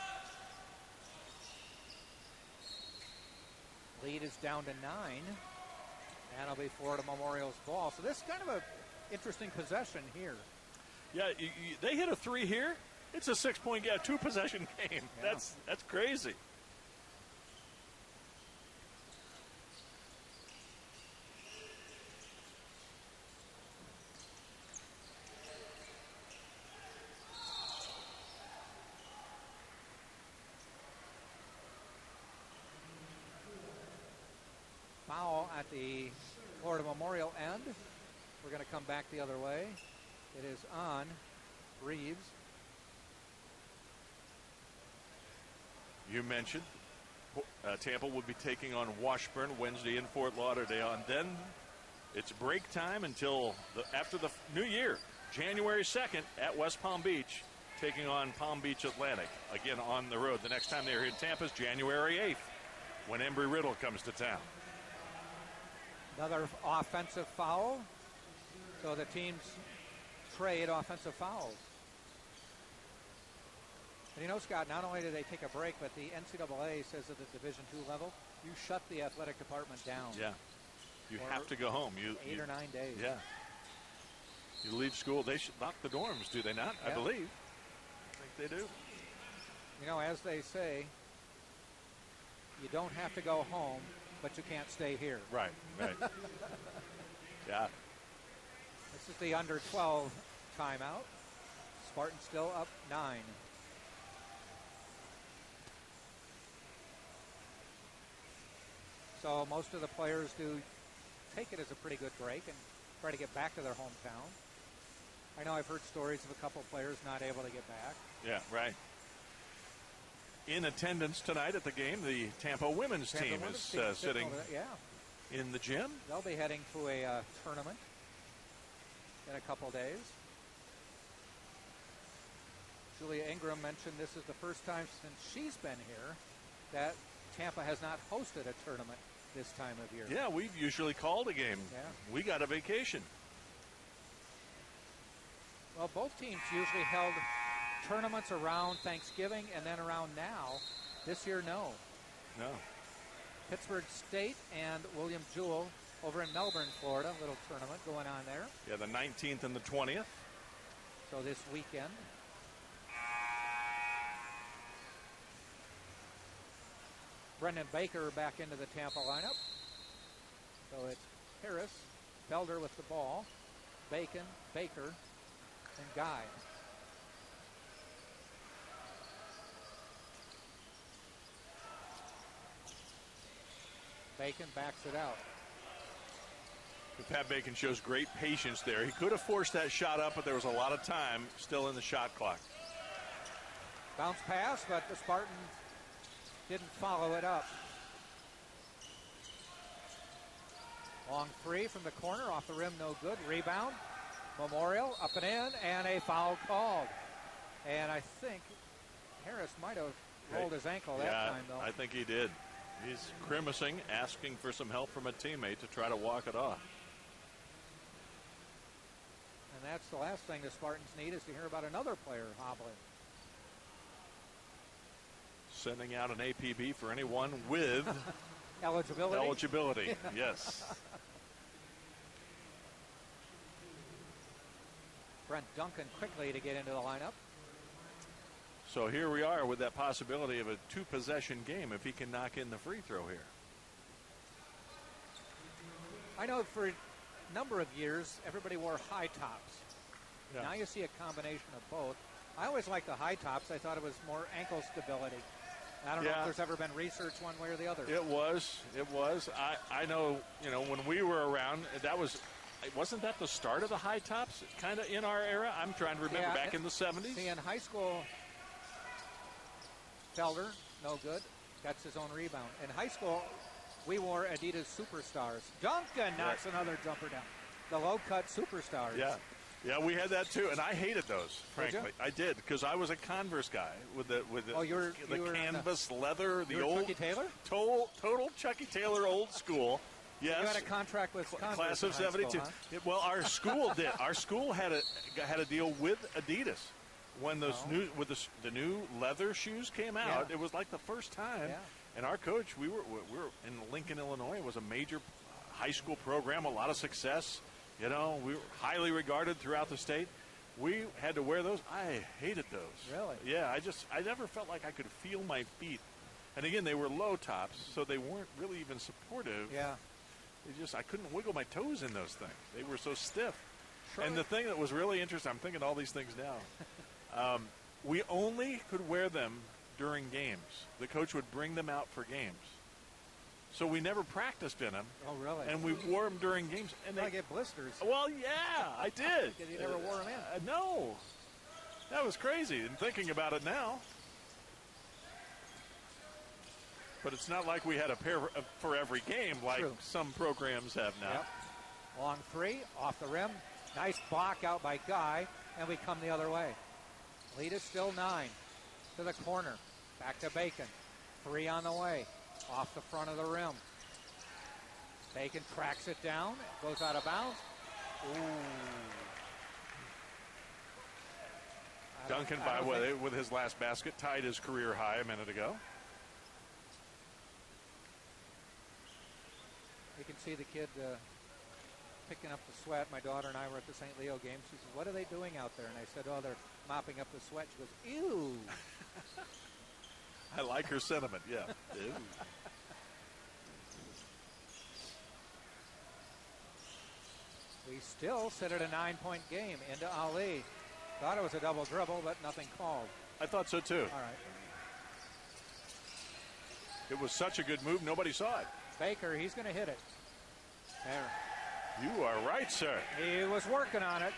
Lead is down to 9. And it'll be Florida Memorial's ball. So this is kind of an interesting possession here. Yeah, they hit a 3 here. It's a 6-point, 2-possession game. Yeah. That's crazy. Foul at the Florida Memorial end. We're going to come back the other way. It is on Reeves. You mentioned Tampa will be taking on Washburn Wednesday in Fort Lauderdale, and then it's break time until after the New Year, January 2nd at West Palm Beach, taking on Palm Beach Atlantic, again on the road. The next time they're in Tampa is January 8th when Embry-Riddle comes to town. Another offensive foul. So the teams trade offensive fouls. And you know, Scott, not only do they take a break, but the NCAA says at the Division II level, you shut the athletic department down. Yeah. You have to go home. 8 or 9 days. Yeah. You leave school. They should lock the dorms, do they not? Yeah. I believe. I think they do. You know, as they say, you don't have to go home, but you can't stay here. Right. Yeah. This is the under 12 timeout. Spartans still up 9. So most of the players do take it as a pretty good break and try to get back to their hometown. I know I've heard stories of a couple players not able to get back. Yeah, right. In attendance tonight at the game, the Tampa women's team is sitting in the gym. They'll be heading to a tournament in a couple days. Julia Ingram mentioned this is the first time since she's been here that Tampa has not hosted a tournament this time of year. Yeah, we've usually called a game. Yeah. We got a vacation. Well, both teams usually held tournaments around Thanksgiving and then around now. This year, no. Pittsburgh State and William Jewell over in Melbourne, Florida. Little tournament going on there. Yeah, the 19th and the 20th. So this weekend. Brendan Baker back into the Tampa lineup. So it's Harris, Felder with the ball, Bacon, Baker, and Guy. Bacon backs it out. Pat Bacon shows great patience there. He could have forced that shot up, but there was a lot of time still in the shot clock. Bounce pass, but the Spartans didn't follow it up. Long three from the corner, off the rim, no good. Rebound, Memorial, up and in, and a foul called. And I think Harris might have rolled his ankle that time, though. I think he did. He's grimacing, asking for some help from a teammate to try to walk it off. And that's the last thing the Spartans need, is to hear about another player hobbling. Sending out an APB for anyone with eligibility. Yes. Brent Duncan quickly to get into the lineup. So here we are with that possibility of a two-possession game if he can knock in the free throw here. I know for a number of years, everybody wore high tops. Yeah. Now you see a combination of both. I always liked the high tops. I thought it was more ankle stability. I don't know if there's ever been research one way or the other. It was. I know, when we were around, wasn't that the start of the high tops kind of in our era? I'm trying to remember back in the 70s. See, in high school, Felder, no good, gets his own rebound. In high school, we wore Adidas Superstars. Duncan knocks another jumper down. The low-cut Superstars. Yeah, we had that too, and I hated those, frankly. I did, because I was a Converse guy with the canvas leather, the old Chucky Taylor? Total Chucky Taylor, old school. Yes. You had a contract with Converse class of '72. Huh? Well, our school did. Our school had a deal with Adidas. When those the new leather shoes came out, it was like the first time. Yeah. And our coach, we were in Lincoln, Illinois. It was a major high school program, a lot of success. We were highly regarded throughout the state. We had to wear those. I hated those. Really? Yeah, I never felt like I could feel my feet. And again, they were low tops, so they weren't really even supportive. Yeah. I couldn't wiggle my toes in those things. They were so stiff. Sure. And the thing that was really interesting, I'm thinking all these things now. We only could wear them during games. The coach would bring them out for games. So we never practiced in them. Oh, really? And we wore them during games. And they get blisters. Well, yeah, I did. Because you never wore them in. No. That was crazy. And thinking about it now. But it's not like we had a pair for every game like some programs have now. Yep. Long three, off the rim. Nice block out by Guy, and we come the other way. Lead is still 9. To the corner. Back to Bacon. 3 on the way. Off the front of the rim. Bacon cracks it down. Goes out of bounds. Ooh. Duncan, with his last basket, tied his career high a minute ago. You can see the kid picking up the sweat. My daughter and I were at the St. Leo game. She said, "What are they doing out there?" And I said, "Oh, they're mopping up the sweat." She goes, "Ew." I like her sentiment, yeah. Ew. We still sit at a 9-point game into Ali. Thought it was a double dribble, but nothing called. I thought so, too. All right. It was such a good move, nobody saw it. Baker, he's going to hit it. There. You are right, sir. He was working on it.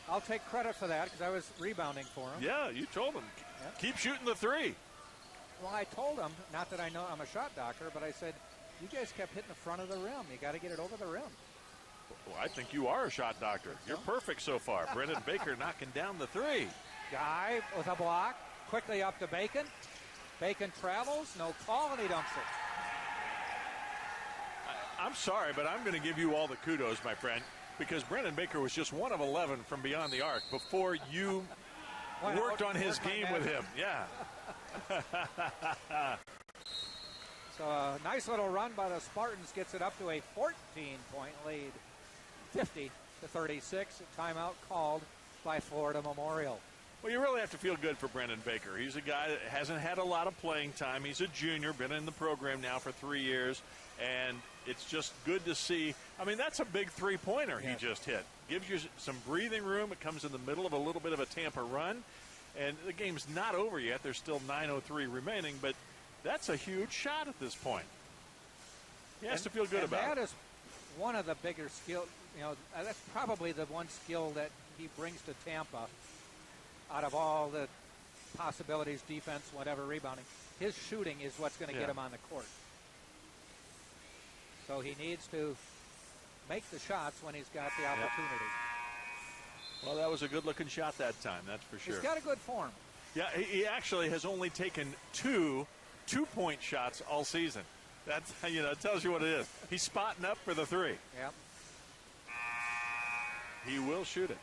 I'll take credit for that because I was rebounding for him. Yeah, you told him. Yep. Keep shooting the 3. Well, I told him, not that I know I'm a shot doctor, but I said, you guys kept hitting the front of the rim. You got to get it over the rim. Well, I think you are a shot doctor. You're perfect so far. Brendan Baker knocking down the 3. Guy with a block. Quickly up to Bacon. Bacon travels. No call, and he dumps it. I'm sorry, but I'm going to give you all the kudos, my friend, because Brendan Baker was just 1 of 11 from beyond the arc before you worked on his game with him. Yeah. So a nice little run by the Spartans gets it up to a 14-point lead, 50-36. A timeout called by Florida Memorial. Well, you really have to feel good for Brendan Baker. He's a guy that hasn't had a lot of playing time. He's a junior, been in the program now for 3 years, and it's just good to see. I mean, that's a big three-pointer he just hit. Gives you some breathing room. It comes in the middle of a little bit of a Tampa run, and the game's not over yet. There's still 9:03 remaining, but That's a huge shot at this point. He has to feel good about that it. That is one of the bigger skills. That's probably the one skill that he brings to Tampa out of all the possibilities, defense, whatever, rebounding. His shooting is what's going to get him on the court. So he needs to make the shots when he's got the opportunity. Well, that was a good-looking shot that time, that's for sure. He's got a good form. Yeah, he actually has only taken two-point shots all season. That's, it tells you what it is. He's spotting up for the three. Yep. He will shoot it.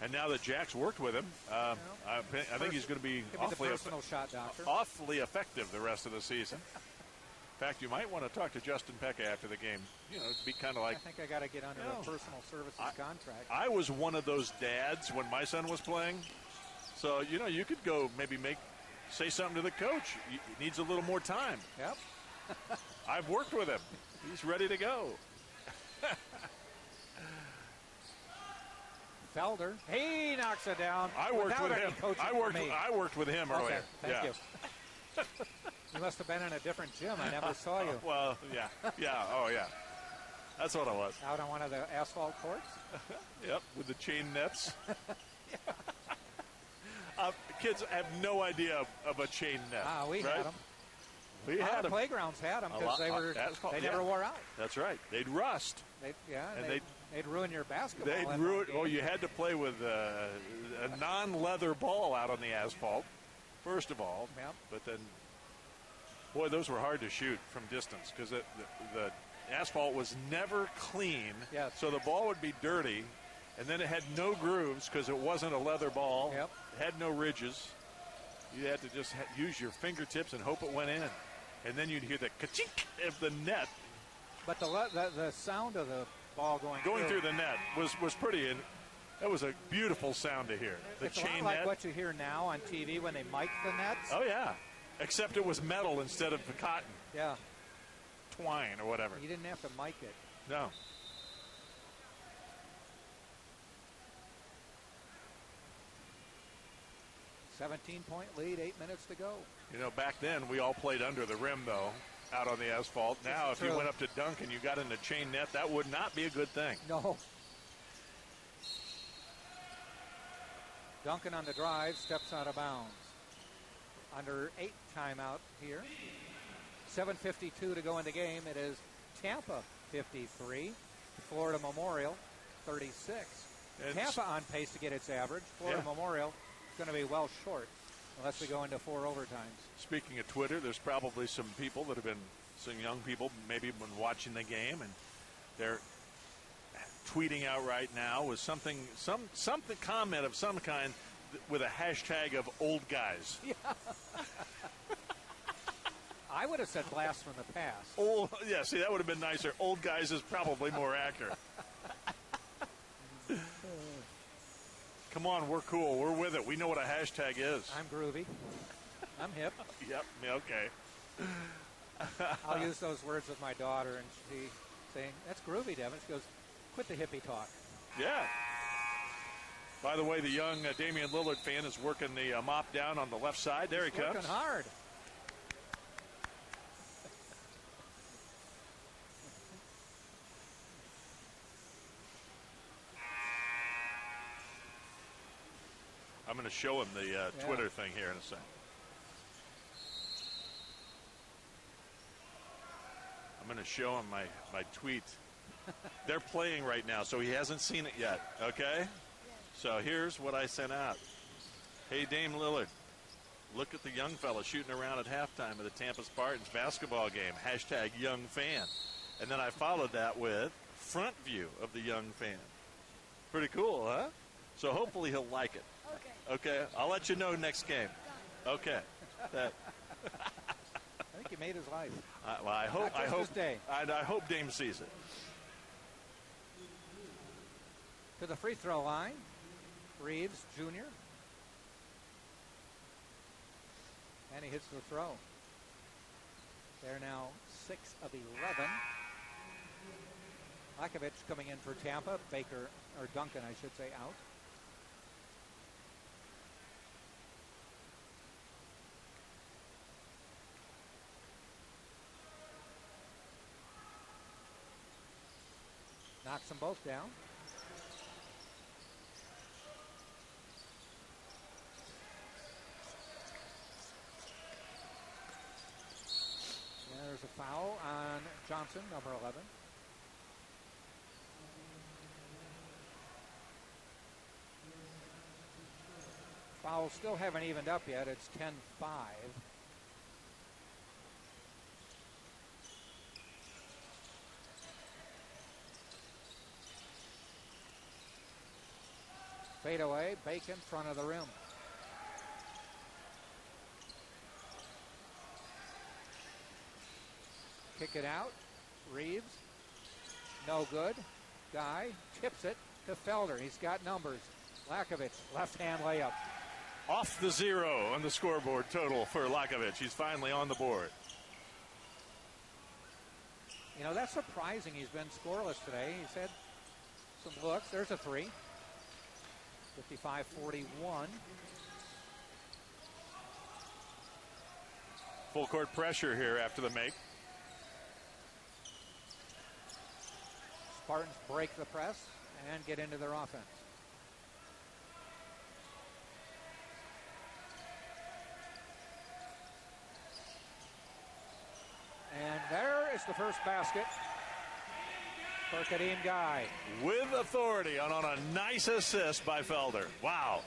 And now that Jack's worked with him, I think he's going to be awfully effective the rest of the season. In fact, you might want to talk to Justin Pecca after the game. It'd be kind of like... I think I got to get under a personal services contract. I was one of those dads when my son was playing. So, you could go maybe say something to the coach. He needs a little more time. Yep. I've worked with him. He's ready to go. Felder. He knocks it down. I worked with him. I worked with him earlier. Thank you. You must have been in a different gym. I never saw you. Well, yeah. Oh, yeah. That's what I was. Out on one of the asphalt courts? Yep, with the chain nets. Kids have no idea of a chain net. We had them. We had them. Playgrounds had them because they never wore out. That's right. They'd rust. They'd ruin your basketball. They'd ruin. Oh, you had to play with a non-leather ball out on the asphalt, first of all. Yep. But then, boy, those were hard to shoot from distance because the asphalt was never clean. Yes. So the ball would be dirty, and then it had no grooves because it wasn't a leather ball. Yep. It had no ridges. You had to just use your fingertips and hope it went in. And then you'd hear the ka-chink of the net. But the sound of the ball going through the net was pretty, and that was a beautiful sound to hear. It's a lot like what you hear now on TV when they mic the nets. Oh, yeah. Except it was metal instead of cotton. Yeah. Twine or whatever. You didn't have to mic it. No. A 17-point lead, 8 minutes to go. Back then we all played under the rim, though, out on the asphalt. Now, if you went up to dunk and you got in the chain net, that would not be a good thing. No. Duncan on the drive, steps out of bounds. Under 8 timeout here. 7:52 to go in the game. It is Tampa 53, Florida Memorial 36. Tampa on pace to get its average. Florida Memorial is going to be well short unless we go into 4 overtimes. Speaking of Twitter, there's probably some people that have been, some young people maybe been watching the game, and they're tweeting out right now with something comment of some kind with a hashtag of old guys. Yeah. I would have said blast from the past. See, that would have been nicer. Old guys is probably more accurate. Come on, we're cool. We're with it. We know what a hashtag is. I'm groovy. I'm hip. Yep. Okay. I'll use those words with my daughter, and she's saying, "That's groovy, Devin." She goes, "Quit the hippie talk." Yeah. By the way, the young Damian Lillard fan is working the mop down on the left side. There he comes. Working hard. I'm going to show him the Twitter thing here in a second. I'm going to show him my tweet. They're playing right now, so he hasn't seen it yet, okay? So here's what I sent out. Hey, Dame Lillard, look at the young fella shooting around at halftime of the Tampa Spartans basketball game. Hashtag young fan. And then I followed that with front view of the young fan. Pretty cool, huh? So hopefully he'll like it. Okay, I'll let you know next game. Okay. I think you made his life. Well, I hope Dame sees it. To the free throw line, Reeves Jr. And he hits the throw. They're now 6 of 11. Lakovic coming in for Tampa. Duncan, I should say, out. knocks them both down. There's a foul on Johnson, number 11. Fouls still haven't evened up yet. It's 10-5. Fade away, Bacon, front of the rim. Kick it out. Reeves. No good. Guy tips it to Felder. He's got numbers. Lakovic, left-hand layup. Off the 0 on the scoreboard total for Lakovic. He's finally on the board. You know, that's surprising. He's been scoreless today. He's had some looks. There's a 3. 55-41. Full court pressure here after the make. Spartans break the press and get into their offense. And there is the first basket for Kadeem Guy. With authority on a nice assist by Felder. Wow.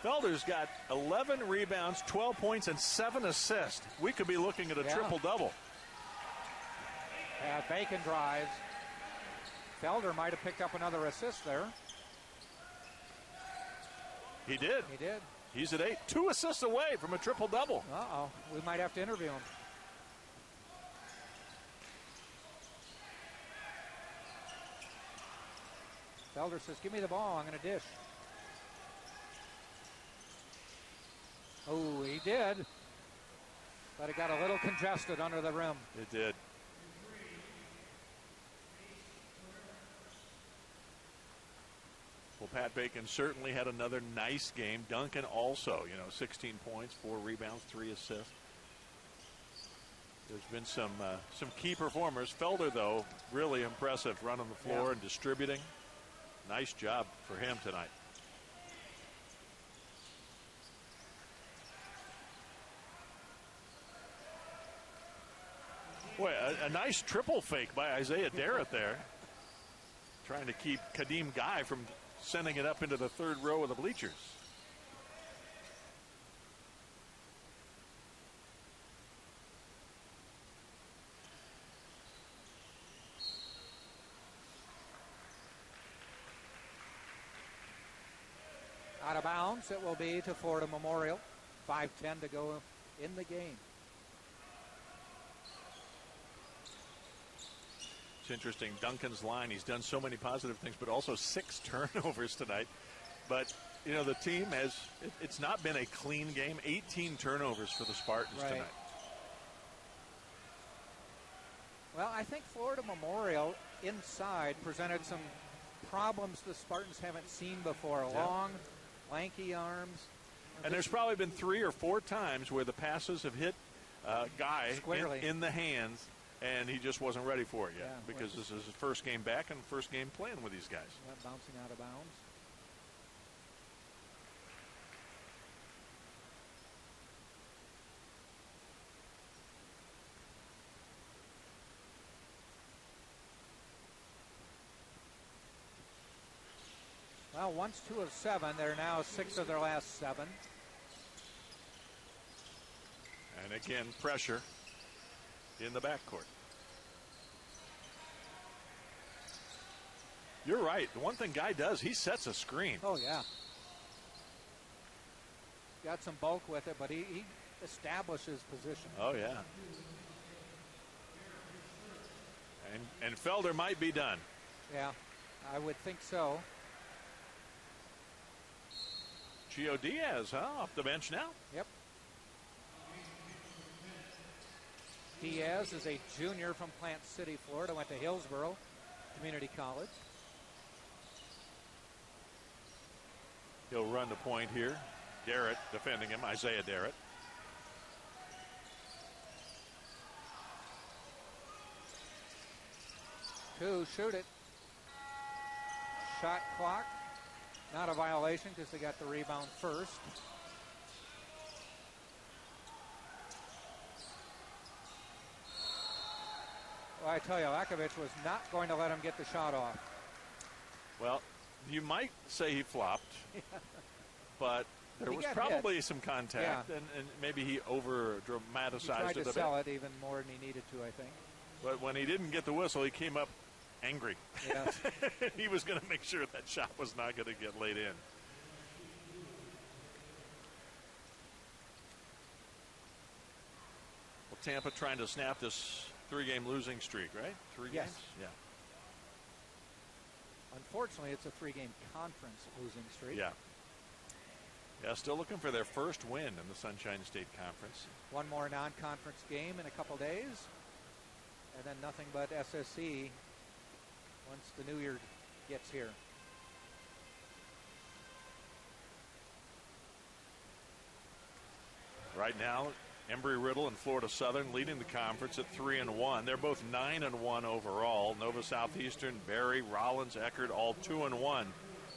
Felder's got 11 rebounds, 12 points, and 7 assists. We could be looking at a triple-double. Bacon drives. Felder might have picked up another assist there. He did. He did. He's at 8. 2 assists away from a triple-double. Uh-oh. We might have to interview him. Felder says, give me the ball. I'm going to dish. Oh, he did. But it got a little congested under the rim. It did. Well, Pat Bacon certainly had another nice game. Duncan also, 16 points, 4 rebounds, 3 assists. There's been some key performers. Felder, though, really impressive running the floor and distributing. Nice job for him tonight. Boy, a nice triple fake by Isaiah Darrett there. Trying to keep Kadeem Guy from sending it up into the third row of the bleachers. Out of bounds, it will be to Florida Memorial. 5:10 to go in the game. It's interesting, Duncan's line, he's done so many positive things, but also 6 turnovers tonight. But, the team it's not been a clean game. 18 turnovers for the Spartans tonight. Well, I think Florida Memorial inside presented some problems the Spartans haven't seen before. Long, lanky arms. And there's probably been 3 or 4 times where the passes have hit Guy in the hands, and he just wasn't ready for it yet because this is his first game back and first game playing with these guys. Bouncing out of bounds. Well, once 2 of 7. They're now 6 of their last 7. And again, pressure in the backcourt. You're right. The one thing Guy does, he sets a screen. Oh, yeah. Got some bulk with it, but he establishes position. Oh, yeah. And Felder might be done. Yeah, I would think so. Gio Diaz, off the bench now? Yep. Diaz is a junior from Plant City, Florida. Went to Hillsborough Community College. He'll run the point here. Darrett defending him, Isaiah Darrett. Two, shoot it. shot clock. Not a violation because they got the rebound first. Well, I tell you, Lakovic was not going to let him get the shot off. Well, you might say he flopped, but there was probably some contact, and maybe he over-dramatized he tried it a bit. to sell it even more than he needed to, I think. But when he didn't get the whistle, he came up angry. Yes. He was going to make sure that shot was not going to get laid in. Well, Tampa trying to snap this 3-game losing streak, right? 3 Yes. games? Yeah. Unfortunately, it's a 3-game conference losing streak. Yeah. Yeah, still looking for their first win in the Sunshine State Conference. One more non-conference game in a couple days, and then nothing but SSC once the new year gets here. Right now, Embry-Riddle and Florida Southern leading the conference at 3-1. They're both 9-1 overall. Nova Southeastern, Berry, Rollins, Eckerd, all 2-1.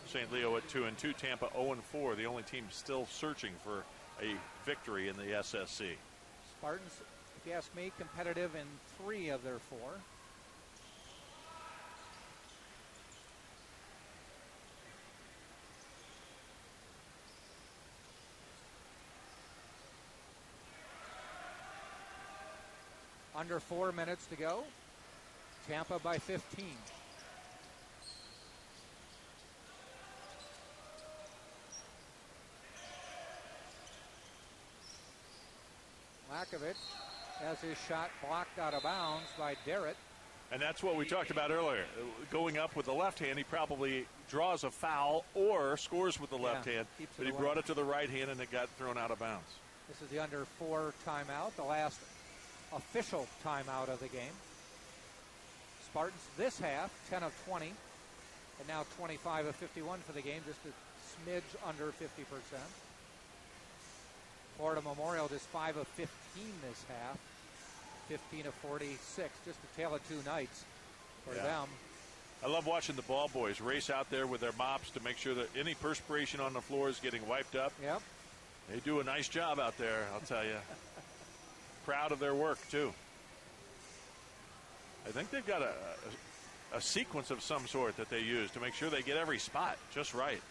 St. Leo at 2-2. Tampa 0-4. The only team still searching for a victory in the SSC. Spartans, if you ask me, competitive in 3 of their 4. Under 4 minutes to go. Tampa by 15. Lakovic has his shot blocked out of bounds by Derritt. And that's what we talked about earlier. Going up with the left hand, he probably draws a foul or scores with the left hand. But he brought it to the right hand and it got thrown out of bounds. This is the under 4 timeout, the last official timeout of the game. Spartans this half, 10 of 20, and now 25 of 51 for the game, just a smidge under 50%. Florida Memorial just 5 of 15 this half, 15 of 46, just a tale of 2 nights for them. I love watching the ball boys race out there with their mops to make sure that any perspiration on the floor is getting wiped up. Yep. They do a nice job out there, I'll tell you. Proud of their work, too. I think they've got a sequence of some sort that they use to make sure they get every spot just right.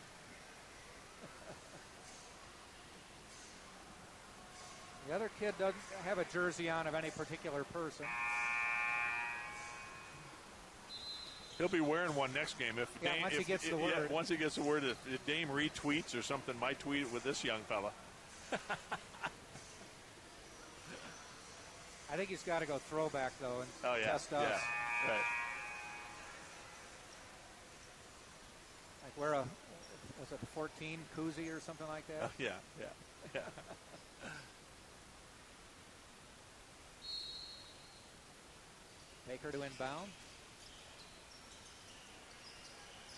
The other kid doesn't have a jersey on of any particular person. He'll be wearing one next game. If Dame, once he gets the word. Yeah, once he gets the word, if Dame retweets or something, might tweet with this young fella. I think he's got to go throwback, though, and test us. Yeah, right. Like wear was it 14 koozie or something like that? Yeah. Baker to inbound.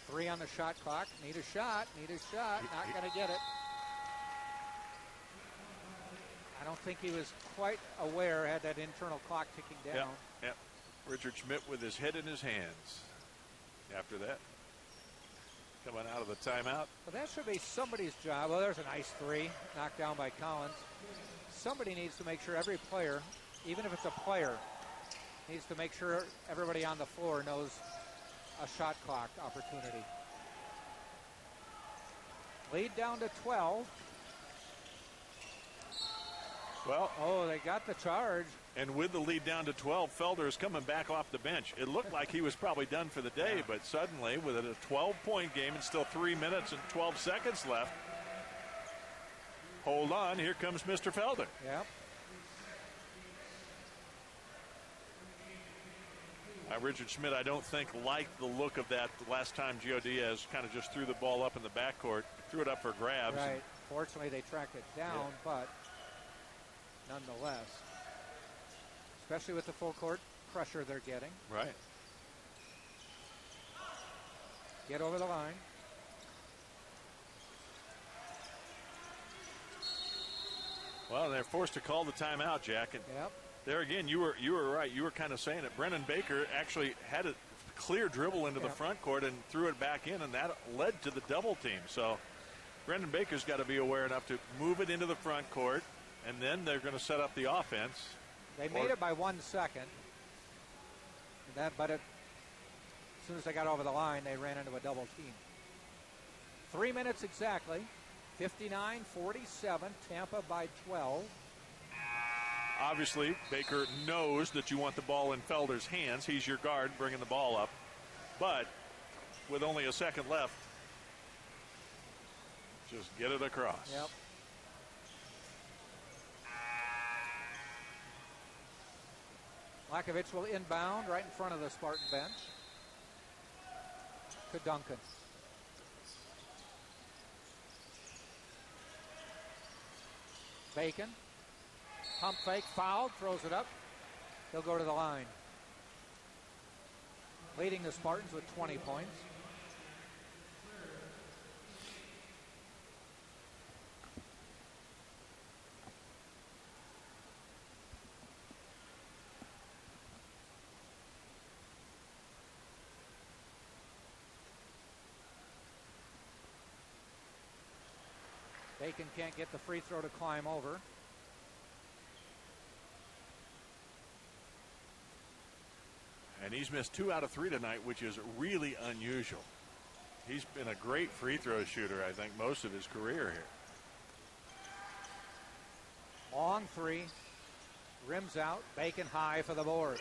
3 on the shot clock. Need a shot. Not going to get it. I don't think he was quite aware, had that internal clock ticking down. Yeah. Richard Schmidt with his head in his hands after that. Coming out of the timeout. Well, that should be somebody's job. Well, there's a nice 3 knocked down by Collins. Somebody needs to make sure every player, even if it's a player, needs to make sure everybody on the floor knows a shot clock opportunity. Lead down to 12. Well, they got the charge. And with the lead down to 12, Felder is coming back off the bench. It looked like he was probably done for the day, but suddenly, with a 12-point game and still 3 minutes and 12 seconds left, hold on, here comes Mr. Felder. Yep. Richard Schmidt, I don't think, liked the look of that last time Gio Diaz kind of just threw the ball up in the backcourt, threw it up for grabs. Right. Fortunately, they tracked it down, but nonetheless, especially with the full court pressure they're getting. Right. Get over the line. Well, they're forced to call the timeout, Jack. And yep. there again, you were right. You were kind of saying it. Brennan Baker actually had a clear dribble into the front court and threw it back in, and that led to the double team. So Brendan Baker's got to be aware enough to move it into the front court, and then they're going to set up the offense. They made it by 1 second. But as soon as they got over the line, they ran into a double team. 3 minutes exactly. 59-47, Tampa by 12. Obviously, Baker knows that you want the ball in Felder's hands. He's your guard bringing the ball up. But with only a second left, just get it across. Yep. Lakovic will inbound right in front of the Spartan bench to Duncan. Bacon. Pump fake, fouled, throws it up. He'll go to the line. Leading the Spartans with 20 points. Bacon can't get the free throw to climb over. And he's missed 2 out of 3 tonight, which is really unusual. He's been a great free throw shooter, I think, most of his career here. Long three. Rims out. Bacon high for the board.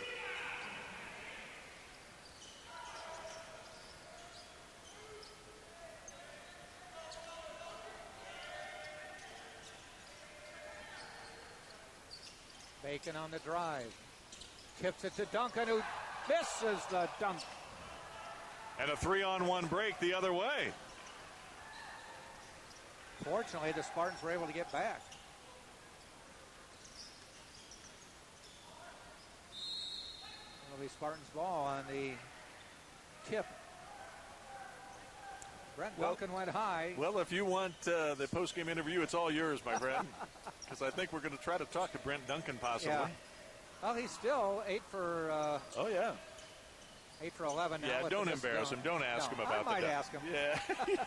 Bacon on the drive. Tips it to Duncan, who misses the dunk. And a 3-on-1 break the other way. Fortunately, the Spartans were able to get back. It'll be Spartans ball on the tip. Brent Duncan went high. Well, if you want the post-game interview, it's all yours, my friend. Because I think we're going to try to talk to Brent Duncan possibly. Yeah. Well, he's still 8 for. 8 for 11 now. Yeah, don't embarrass him. Don't ask him about that. I might ask him. Yeah.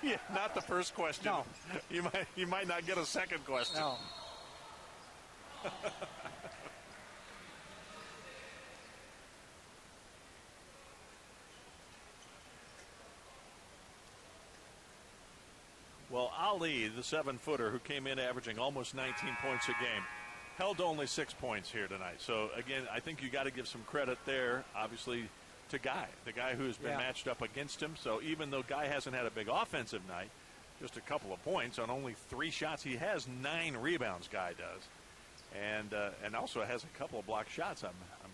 Yeah, not the first question. No. You might not get a second question. No. Well, Ali, the 7-footer who came in averaging almost 19 points a game, held only 6 points here tonight. So, again, I think you got to give some credit there, obviously, to Guy, the guy who's been matched up against him. So even though Guy hasn't had a big offensive night, just a couple of points on only 3 shots, he has 9 rebounds, Guy does. And also has a couple of blocked shots, I'm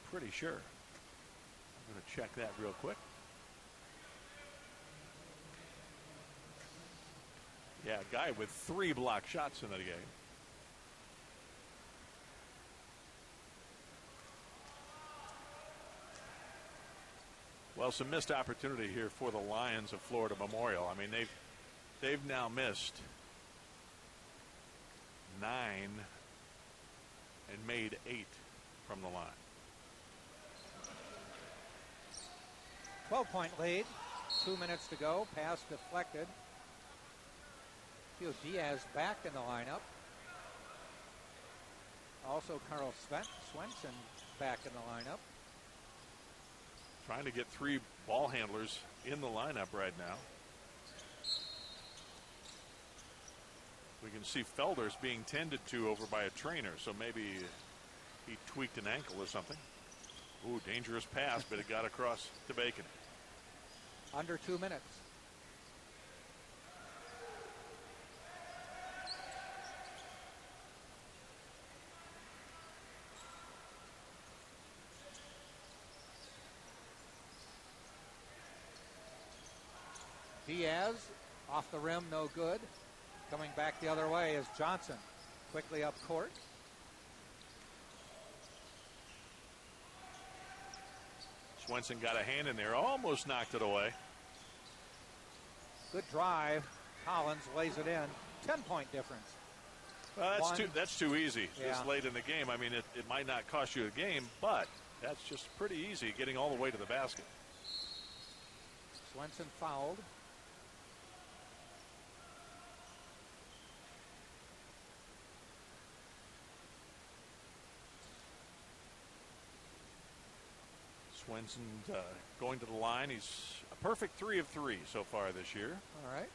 pretty sure. I'm going to check that real quick. Yeah, Guy with 3 blocked shots in the game. Well, some missed opportunity here for the Lions of Florida Memorial. I mean, they've now missed 9 and made 8 from the line. 12-point lead. 2 minutes to go. Pass deflected. Theo Diaz back in the lineup. Also, Carl Swenson back in the lineup. Trying to get 3 ball handlers in the lineup right now. We can see Felder's being tended to over by a trainer, so maybe he tweaked an ankle or something. Ooh, dangerous pass, but it got across to Bacon. Under 2 minutes. Diaz off the rim, no good. Coming back the other way is Johnson. Quickly up court. Swenson got a hand in there, almost knocked it away. Good drive. Collins lays it in. 10-point difference. Well, that's too easy this Yeah. late in the game. I mean, it might not cost you a game, but that's just pretty easy getting all the way to the basket. Swenson fouled. Swenson going to the line. He's a perfect 3 of 3 so far this year. All right.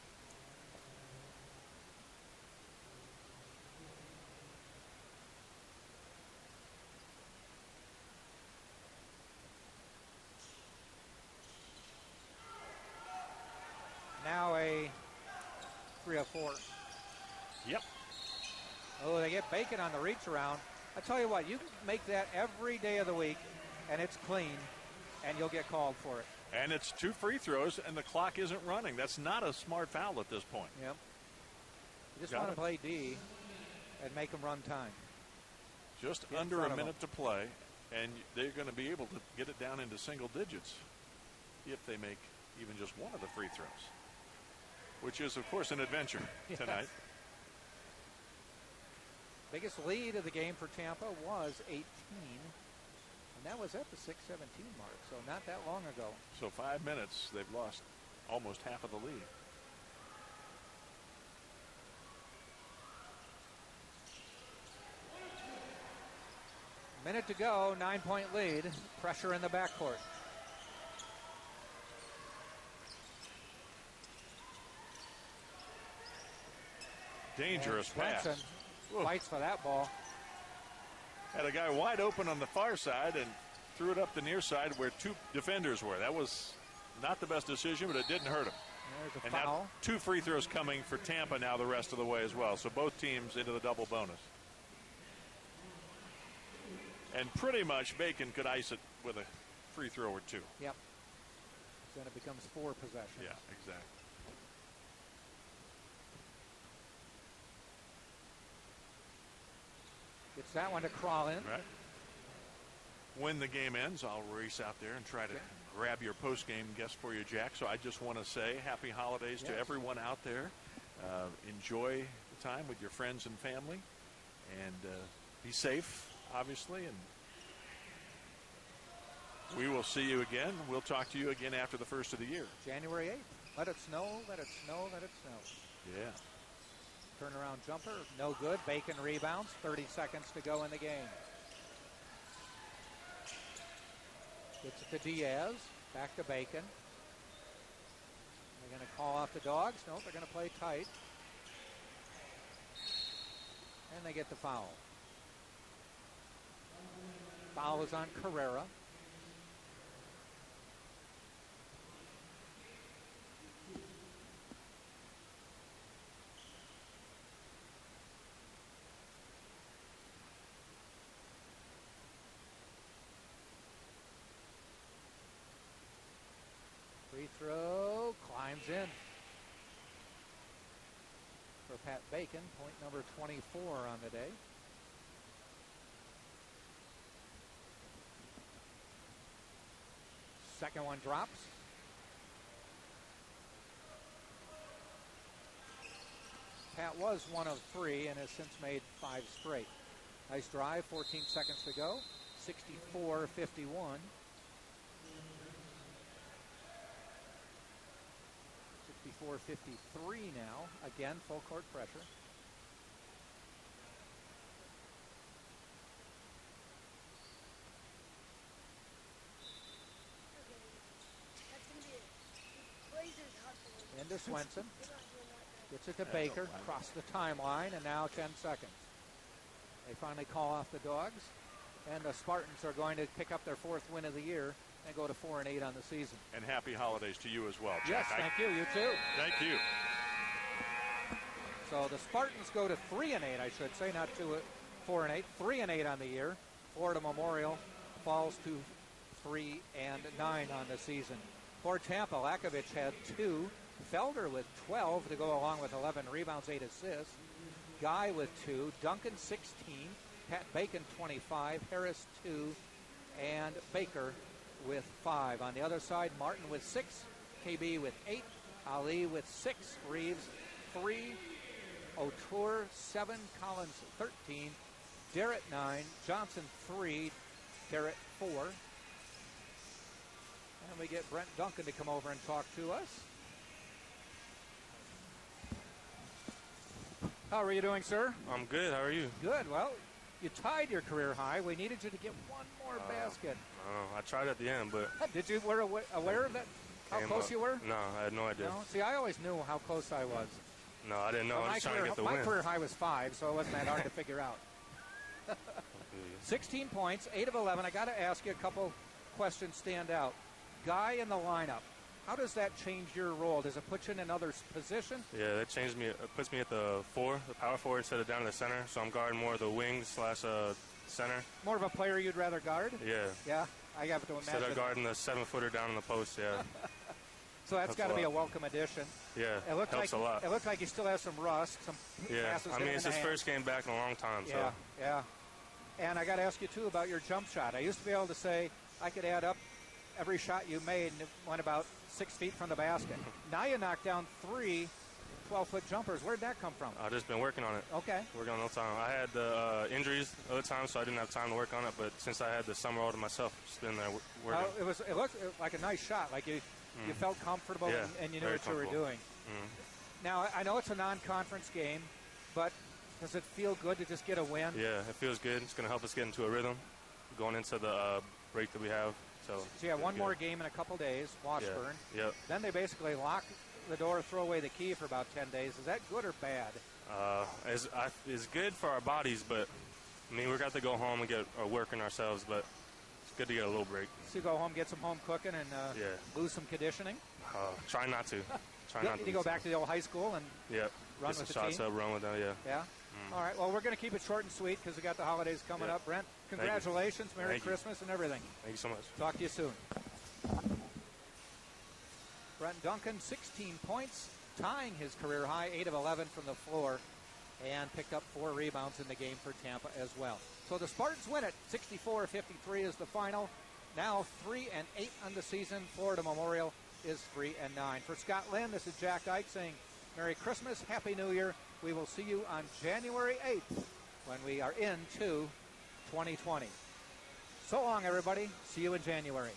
Now a 3 of 4. Yep. Oh, they get Bacon on the reach around. I tell you what, you can make that every day of the week, and it's clean, and you'll get called for it. And it's 2 free throws, and the clock isn't running. That's not a smart foul at this point. Yep. You just want to play D and make them run time. Just under a minute to play, and they're going to be able to get it down into single digits if they make even just one of the free throws, which is, of course, an adventure tonight. Biggest lead of the game for Tampa was 18, and that was at the 6:17 mark, so not that long ago. So 5 minutes, they've lost almost half of the lead. Minute to go, 9-point lead. Pressure in the backcourt. Dangerous pass. Fights for that ball. Had a guy wide open on the far side and threw it up the near side where 2 defenders were. That was not the best decision, but it didn't hurt him. There's a and foul. Now 2 free throws coming for Tampa now the rest of the way as well. So both teams into the double bonus. And pretty much Bacon could ice it with a free throw or 2. Yep. Then it becomes 4 possessions. Yeah, exactly. Gets that one to crawl in. Right. When the game ends, I'll race out there and try to grab your post-game guest for you, Jack. So I just want to say happy holidays to everyone out there. Enjoy the time with your friends and family. And be safe, obviously. And we will see you again. We'll talk to you again after the first of the year. January 8th. Let it snow, let it snow, let it snow. Yeah. Turnaround jumper, no good. Bacon rebounds. 30 seconds to go in the game. Gets it to Diaz. Back to Bacon. They're going to call off the Dogs. No, they're going to play tight. And they get the foul. Foul is on Carrera. Free throw climbs in for Pat Bacon, point number 24 on the day. Second one drops. Pat was 1 of 3 and has since made 5 straight. Nice drive, 14 seconds to go, 64-51. 54-53 now. Again, full court pressure. Into Swenson. Gets it to Baker. Across the timeline, and now 10 seconds. They finally call off the Dogs. And the Spartans are going to pick up their 4th win of the year and go to 4-8 on the season. And happy holidays to you as well, Jack. Yes, thank you. You too. Thank you. So the Spartans go to 3-8, I should say, not 4-8. 3-8 on the year. Florida Memorial falls to 3-9 on the season. For Tampa, Lakovic had 2. Felder with 12 to go along with 11 rebounds, 8 assists. Guy with 2. Duncan 16. Pat Bacon 25. Harris 2. And Baker with 5. On the other side, Martin with 6. KB with 8. Ali with 6. Reeves 3. O'Toole 7. Collins 13. Derritt 9. Johnson 3. Derritt 4. And we get Brent Duncan to come over and talk to us. How are you doing, sir? I'm good. How are you? Good. Well, you tied your career high. We needed you to get one more basket. I tried at the end, but... Did you were aware of that? How close you were? No, I had no idea. No? See, I always knew how close I was. No, I didn't know. Well, I was trying to get the win. My career high was 5, so it wasn't that hard to figure out. 16 points, 8 of 11. I got to ask you a couple questions stand out. Guy in the lineup. How does that change your role? Does it put you in another position? Yeah, that changed me. It puts me at the 4, the power forward, instead of down in the center. So I'm guarding more of the wings / center. More of a player you'd rather guard? Yeah. Yeah, I have to imagine. Instead of guarding the 7-footer down in the post, yeah. So that's got to be a welcome addition. Yeah, it helps a lot. It looks like he still has some rust, some passes. I mean, it's his first game back in a long time. Yeah, yeah. And I got to ask you, too, about your jump shot. I used to be able to say I could add up every shot you made, and it went about 6 feet from the basket. Now you knocked down 3 12-foot jumpers. Where'd that come from? I've just been working on it. Okay. Working on it all the time. I had injuries other times, so I didn't have time to work on it. But since I had the summer all to myself, just been there working. It looked like a nice shot. Like you felt comfortable and you knew what you were doing. Now, I know it's a non-conference game, but does it feel good to just get a win? Yeah, it feels good. It's going to help us get into a rhythm going into the break that we have. So you have one more game in a couple days, Washburn. Yeah. Yep. Then they basically lock the door, throw away the key for about 10 days. Is that good or bad? It's good for our bodies, but I mean, we got to go home and get working ourselves, but it's good to get a little break. So you go home, get some home cooking, and lose some conditioning? Try not to. Did you go back to the old high school and run with the shots team? Up, run with them, Yeah? All right, well, we're going to keep it short and sweet because we got the holidays coming up. Brent, congratulations, Merry Christmas and everything. Thank you so much. Talk to you soon. Brent Duncan, 16 points, tying his career high, 8 of 11 from the floor, and picked up 4 rebounds in the game for Tampa as well. So the Spartans win it. 64-53 is the final. Now 3-8 on the season. Florida Memorial is 3-9. For Scott Lynn, this is Jack Ike saying Merry Christmas, Happy New Year. We will see you on January 8th when we are into 2020. So long, everybody. See you in January.